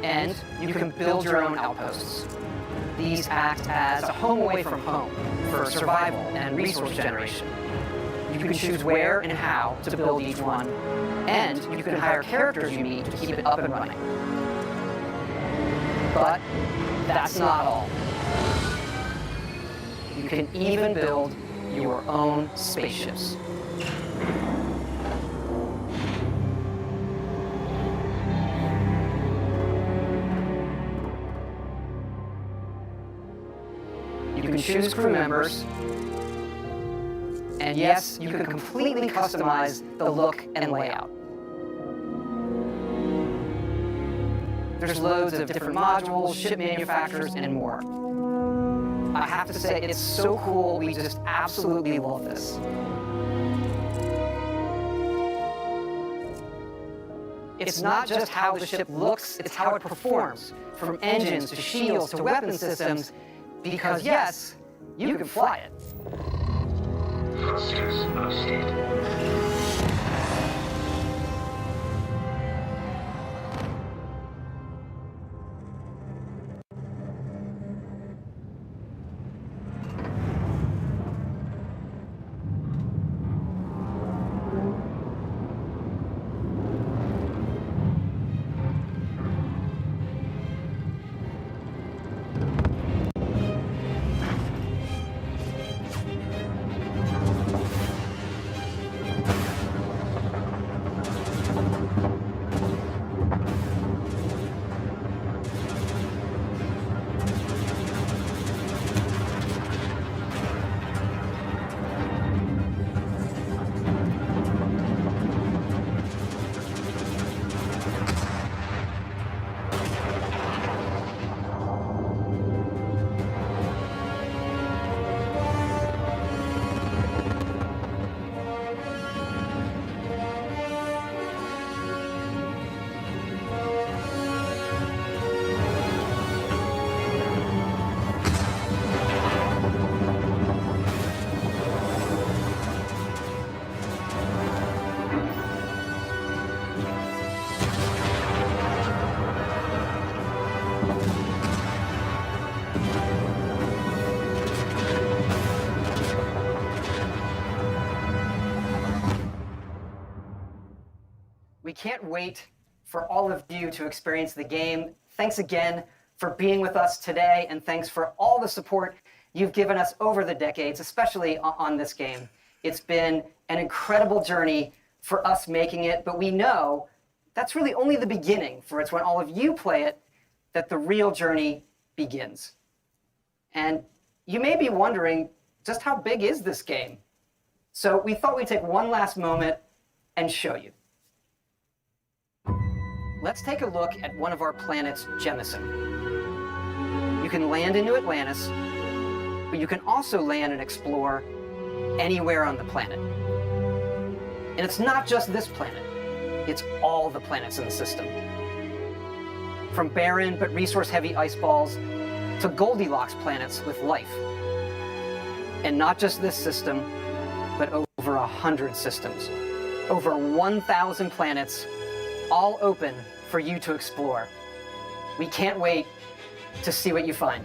And you can build your own outposts. These act as a home away from home for survival and resource generation. You can choose where and how to build each one, and you can hire characters you need to keep it up and running. But that's not all. You can even build your own spaceships. You can choose crew members, and yes, you can completely customize the look and layout. There's loads of different modules, ship manufacturers, and more. I have to say, it's so cool. We just absolutely love this. It's not just how the ship looks, it's how it performs, from engines to shields to weapon systems, because yes, you can fly it. Thrusters boosted. We can't wait for all of you to experience the game. Thanks again for being with us today, and thanks for all the support you've given us over the decades, especially on this game. It's been an incredible journey for us making it, but we know that's really only the beginning, for it's when all of you play it that the real journey begins. And you may be wondering, just how big is this game? So we thought we'd take one last moment and show you. Let's take a look at one of our planets, Jemison. You can land into Atlantis, but you can also land and explore anywhere on the planet. And it's not just this planet, it's all the planets in the system. From barren but resource-heavy ice balls to Goldilocks planets with life. And not just this system, but over 100 systems. Over 1,000 planets, all open for you to explore. We can't wait to see what you find.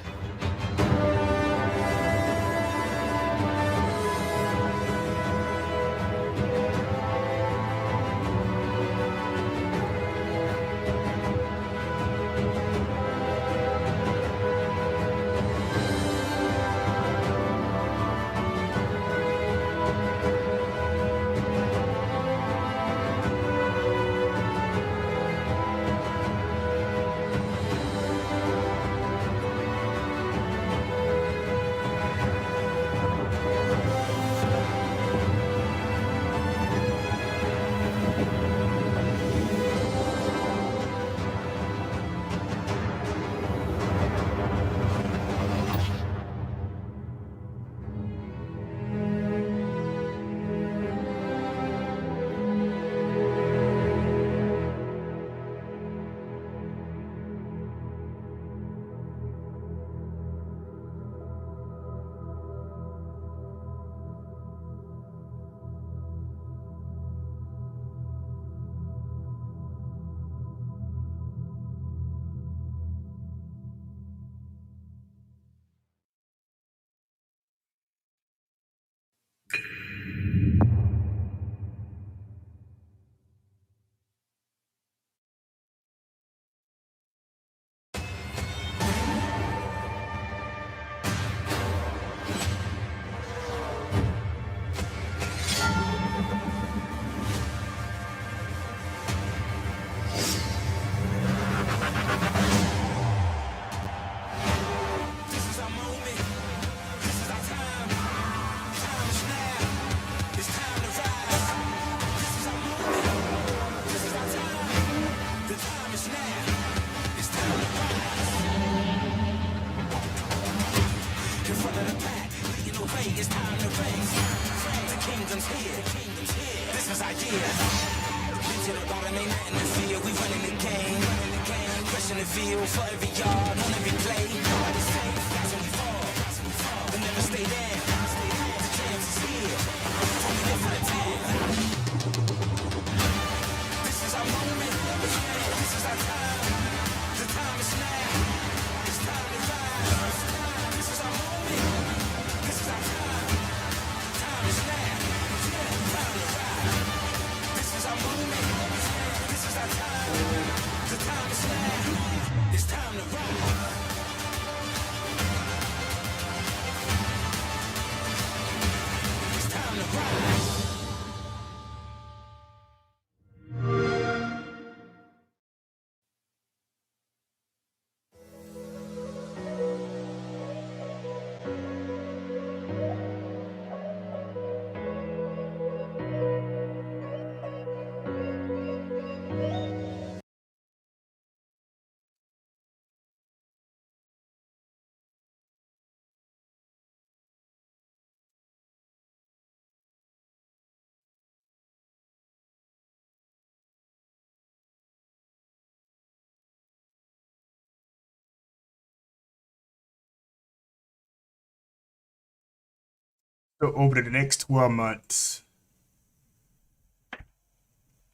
So over the next 12 months,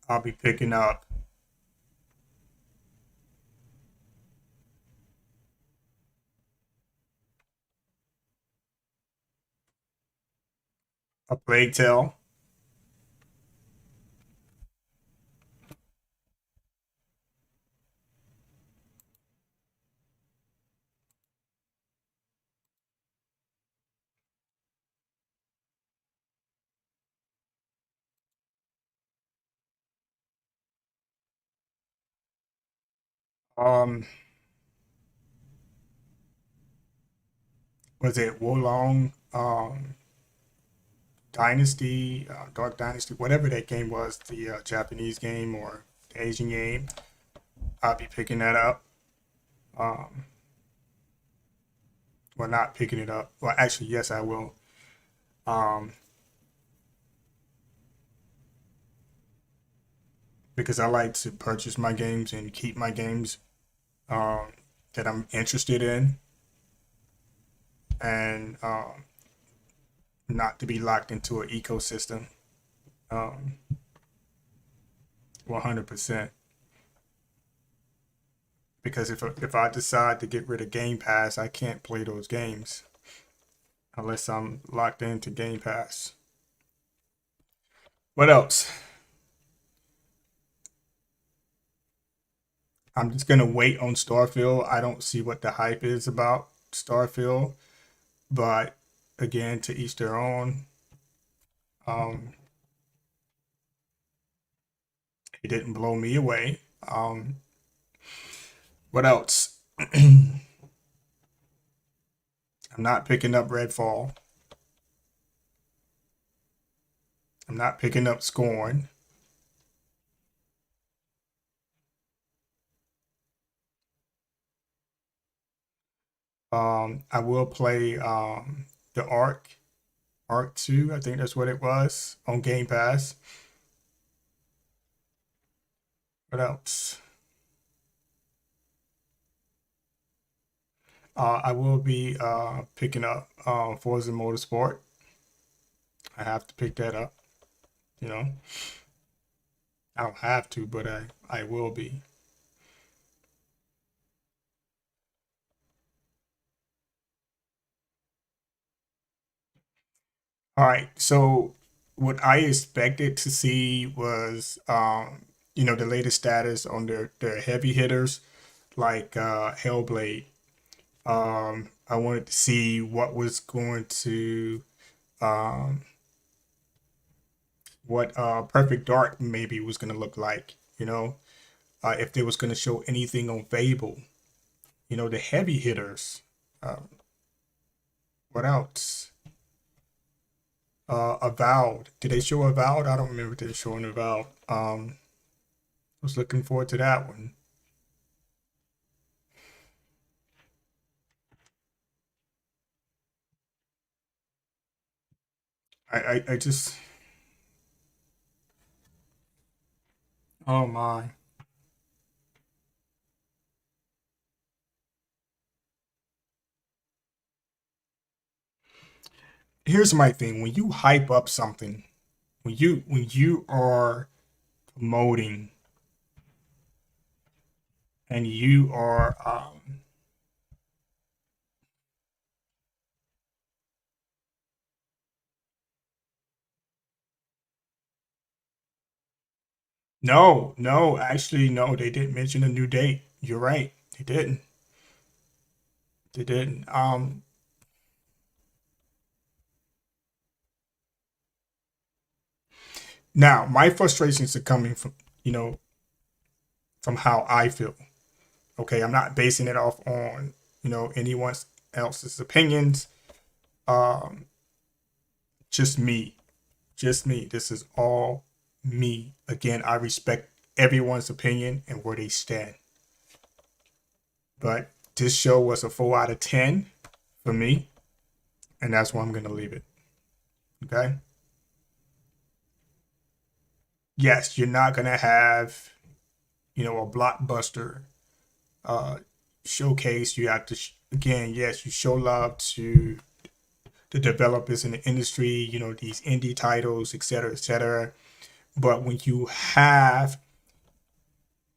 I'll be picking up A Plague Tale, Was it Wolong Dynasty, Dark Dynasty, whatever that game was, the Japanese game or the Asian game. I'll be picking that up. Well, not picking it up. Well, actually, yes, I will. Because I like to purchase my games and keep my games that I'm interested in, and not to be locked into an ecosystem. 100%. Because if I decide to get rid of Game Pass, I can't play those games unless I'm locked into Game Pass. What else? I'm just gonna wait on Starfield. I don't see what the hype is about Starfield, but again, to each their own. It didn't blow me away. What else? I'm not picking up Redfall. I'm not picking up Scorn. I will play the Ark 2, I think that's what it was, on Game Pass. What else? I will be picking up Forza Motorsport. I have to pick that up, you know. I don't have to, but I will be. All right, so what I expected to see was, the latest status on their heavy hitters, like Hellblade. I wanted to see what was going to, what Perfect Dark maybe was going to look like, if they was going to show anything on Fable, the heavy hitters. What else? Avowed. Did they show Avowed? I don't remember if they showing Avowed. Was looking forward to that one. I just, oh my. Here's my thing. When you hype up something, when you are promoting and you are no, actually no, they didn't mention a new date. You're right. They didn't. They didn't. Now my frustrations are coming from, from how I feel. Okay, I'm not basing it off on, anyone else's opinions. Um, just me. Just me. This is all me. Again, I respect everyone's opinion and where they stand. But this show was a 4 out of 10 for me, and that's where I'm going to leave it. Okay? Yes, you're not going to have, a blockbuster showcase. You have to, again, yes, you show love to the developers in the industry, these indie titles, et cetera, et cetera. But when you have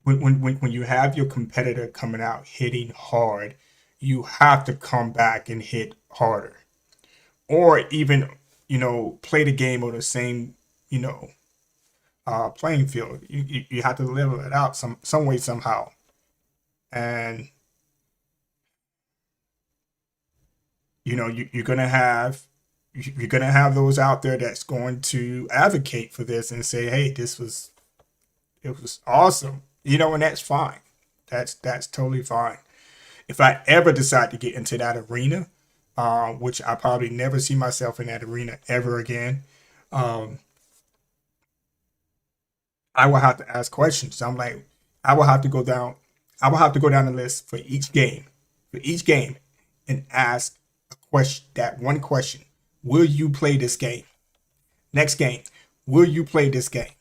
when you have your competitor coming out hitting hard, you have to come back and hit harder, or even play the game on the same playing field. You have to level it out some way somehow, and you're gonna have those out there that's going to advocate for this and say, hey, it was awesome, and that's fine. That's totally fine. If I ever decide to get into that arena, which I probably never see myself in that arena ever again, I will have to ask questions. I'm like, I will have to go down. I will have to go down the list for each game, and ask a question. That one question: will you play this game? Next game, will you play this game?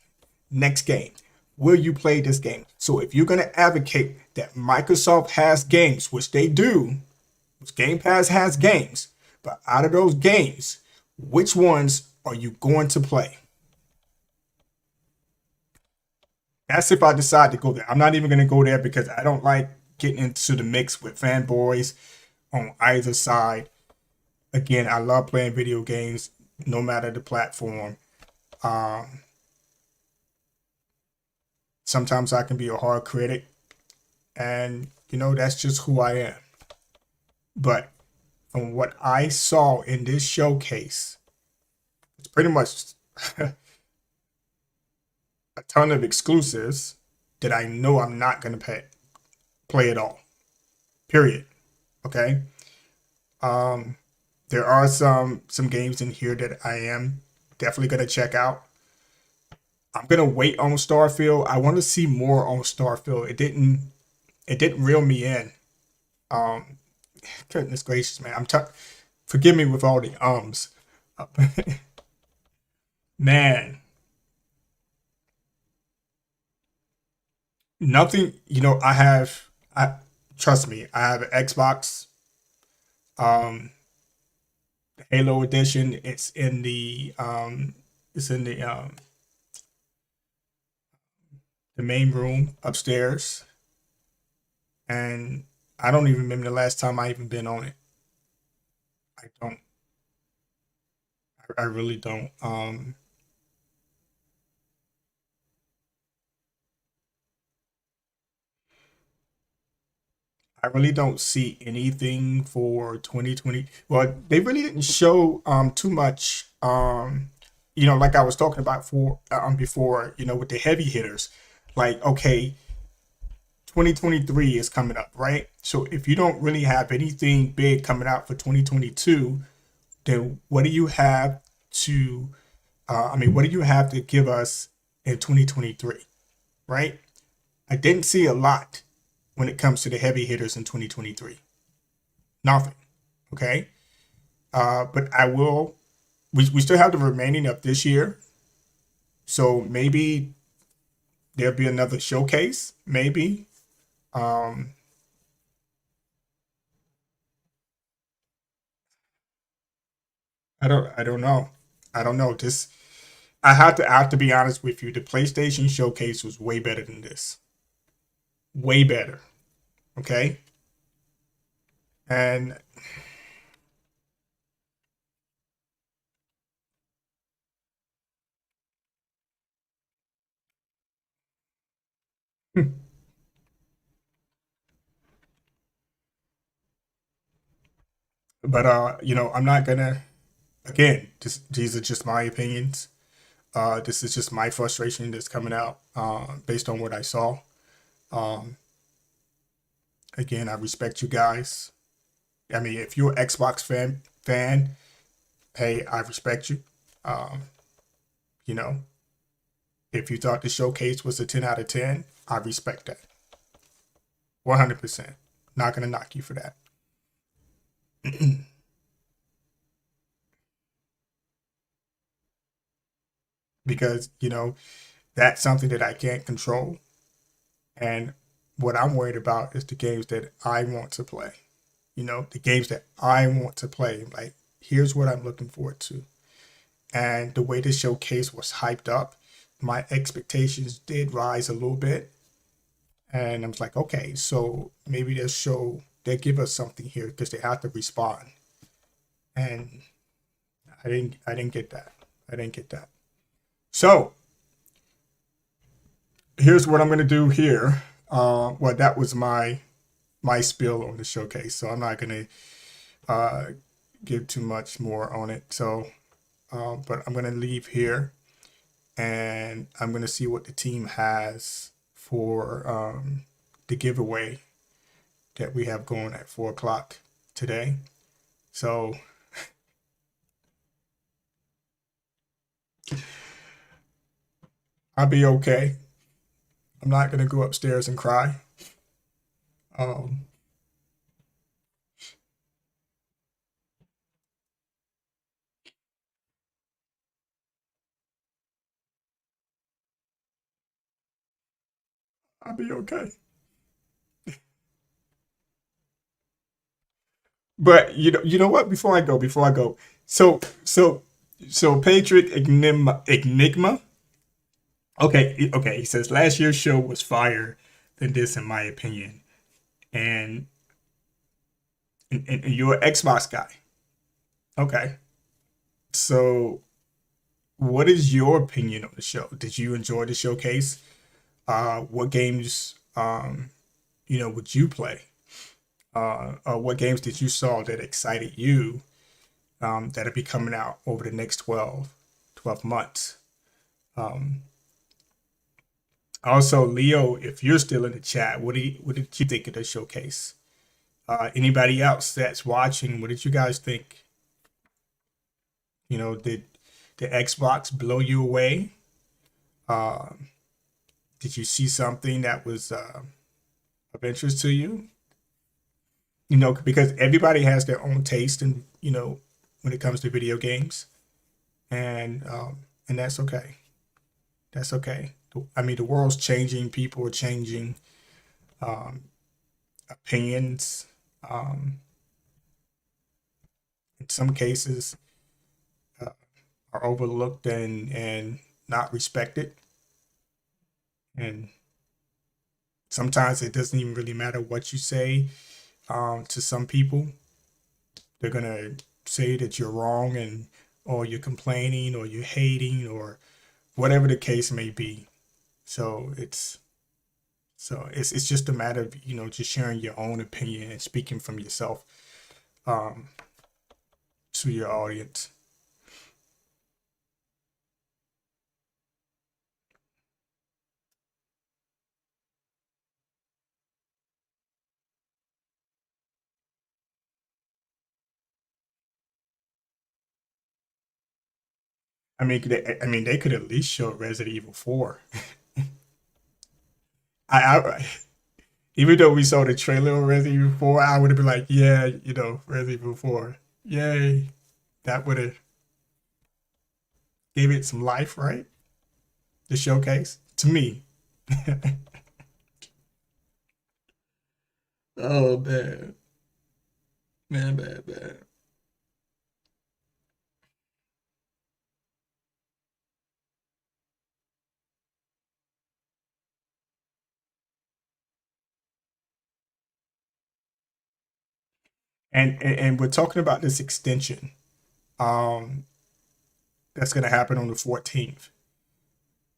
Next game, will you play this game? So if you're going to advocate that Microsoft has games, which they do, which Game Pass has games, but out of those games, which ones are you going to play? That's if I decide to go there. I'm not even going to go there because I don't like getting into the mix with fanboys on either side. Again, I love playing video games no matter the platform. Sometimes I can be a hard critic, and that's just who I am. But from what I saw in this showcase, it's pretty much a ton of exclusives that I know I'm not going to play at all. Period. Okay. There are some games in here that I am definitely going to check out. I'm going to wait on Starfield. I want to see more on Starfield. It didn't reel me in. Goodness gracious, man. Forgive me with all the ums. Man. Nothing, trust me, I have an Xbox Halo edition. It's in the main room upstairs, and I don't even remember the last time I even been on it. I don't. I really don't. I really don't see anything for 2020. Well, they really didn't show too much. Like I was talking about before, with the heavy hitters. Like, okay, 2023 is coming up, right? So if you don't really have anything big coming out for 2022, then what do you have to what do you have to give us in 2023, right? I didn't see a lot when it comes to the heavy hitters in 2023. Nothing. Okay. But we still have the remaining of this year. So maybe there'll be another showcase. Maybe. I don't know. I don't know. I have to be honest with you. The PlayStation showcase was way better than this. Way better. Okay. And but I'm not gonna, again, these are just my opinions. This is just my frustration that's coming out based on what I saw. Again, I respect you guys. I mean, if you're an Xbox fan, hey, I respect you. You know, if you thought the showcase was a 10 out of 10, I respect that. 100%. Not gonna knock you for that. Because, that's something that I can't control. And what I'm worried about is the games that I want to play. The games that I want to play. Like, here's what I'm looking forward to. And the way the showcase was hyped up, my expectations did rise a little bit. And I was like, okay, so maybe they'll give us something here because they have to respond. And I didn't get that. I didn't get that. So here's what I'm gonna do here. Well, that was my spiel on the showcase, so I'm not gonna give too much more on it. So, but I'm gonna leave here, and I'm gonna see what the team has for the giveaway that we have going at 4 o'clock today. So I'll be okay. I'm not gonna go upstairs and cry. Um, I'll be okay. But you know what? Before I go. So Patriot Enigma. Okay. He says last year's show was fire than this, in my opinion. And you're an Xbox guy. Okay. So what is your opinion on the show? Did you enjoy the showcase? What games would you play? What games did you saw that excited you that'll be coming out over the next 12 months? Also, Leo, if you're still in the chat, what did you think of the showcase? Anybody else that's watching, what did you guys think? Did the Xbox blow you away? Did you see something that was of interest to you? Because everybody has their own taste, and when it comes to video games, and that's okay. That's okay. I mean, the world's changing. People are changing. Opinions, in some cases, are overlooked and not respected. And sometimes it doesn't even really matter what you say. To some people, they're gonna say that you're wrong, or you're complaining, or you're hating, or whatever the case may be. So it's just a matter of just sharing your own opinion and speaking from yourself to your audience. They could at least show Resident Evil 4. I even though we saw the trailer of Resident Evil 4, I would have been like, yeah, Resident Evil 4, yay! That would have gave it some life, right? The showcase to me. Oh man, bad. And we're talking about this extension um that's going to happen on the 14th.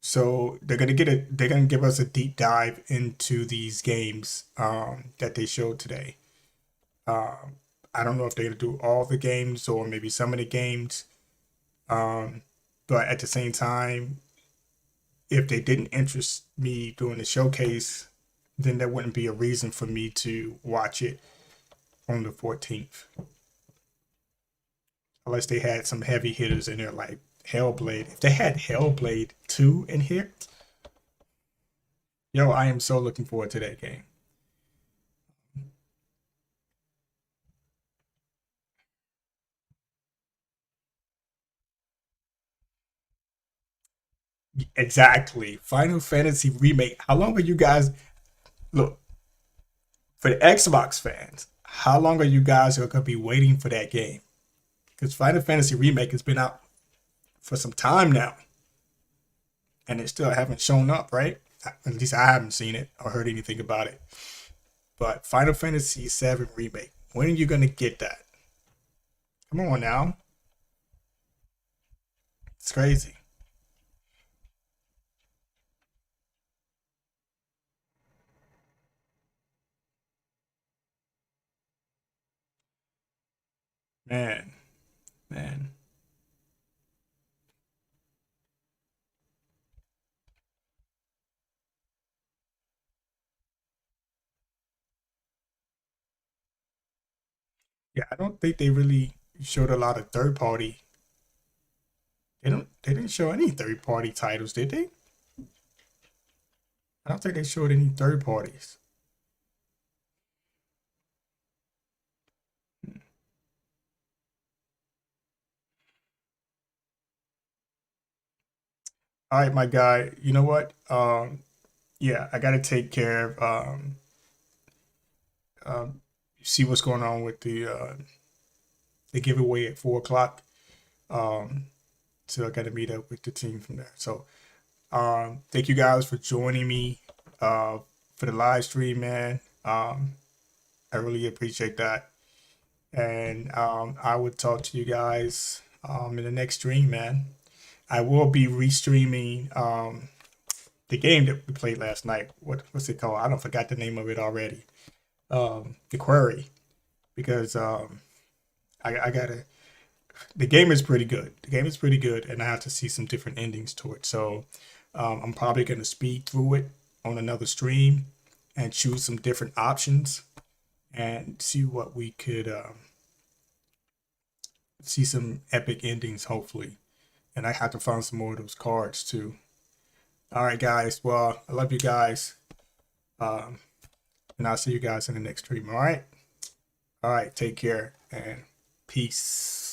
So they're going to give us a deep dive into these games that they showed today. I don't know if they're going to do all the games or maybe some of the games, but at the same time, if they didn't interest me during the showcase, then there wouldn't be a reason for me to watch it on the 14th. Unless they had some heavy hitters in there like Hellblade. If they had Hellblade 2 in here, I am so looking forward to that game. Exactly. Final Fantasy Remake. How long are you guys look for the Xbox fans? How long are you guys going to be waiting for that game? Because Final Fantasy Remake has been out for some time now, and it still haven't shown up, right? At least I haven't seen it or heard anything about it. But Final Fantasy VII Remake, when are you going to get that? Come on now. It's crazy. Man. Yeah, I don't think they really showed a lot of third party. They didn't show any third party titles, did they? I don't think they showed any third parties. All right, my guy. You know what? Yeah, I gotta take care of see what's going on with the giveaway at 4 o'clock. So I gotta meet up with the team from there. So thank you guys for joining me for the live stream, man. I really appreciate that. And I would talk to you guys in the next stream, man. I will be restreaming the game that we played last night. What's it called? I don't forgot the name of it already. The Quarry, because I gotta. The game is pretty good. The game is pretty good, and I have to see some different endings to it. So I'm probably gonna speed through it on another stream and choose some different options and see what we could see some epic endings, hopefully. And I have to find some more of those cards too. All right, guys. Well, I love you guys. And I'll see you guys in the next stream. All right. All right. Take care and peace.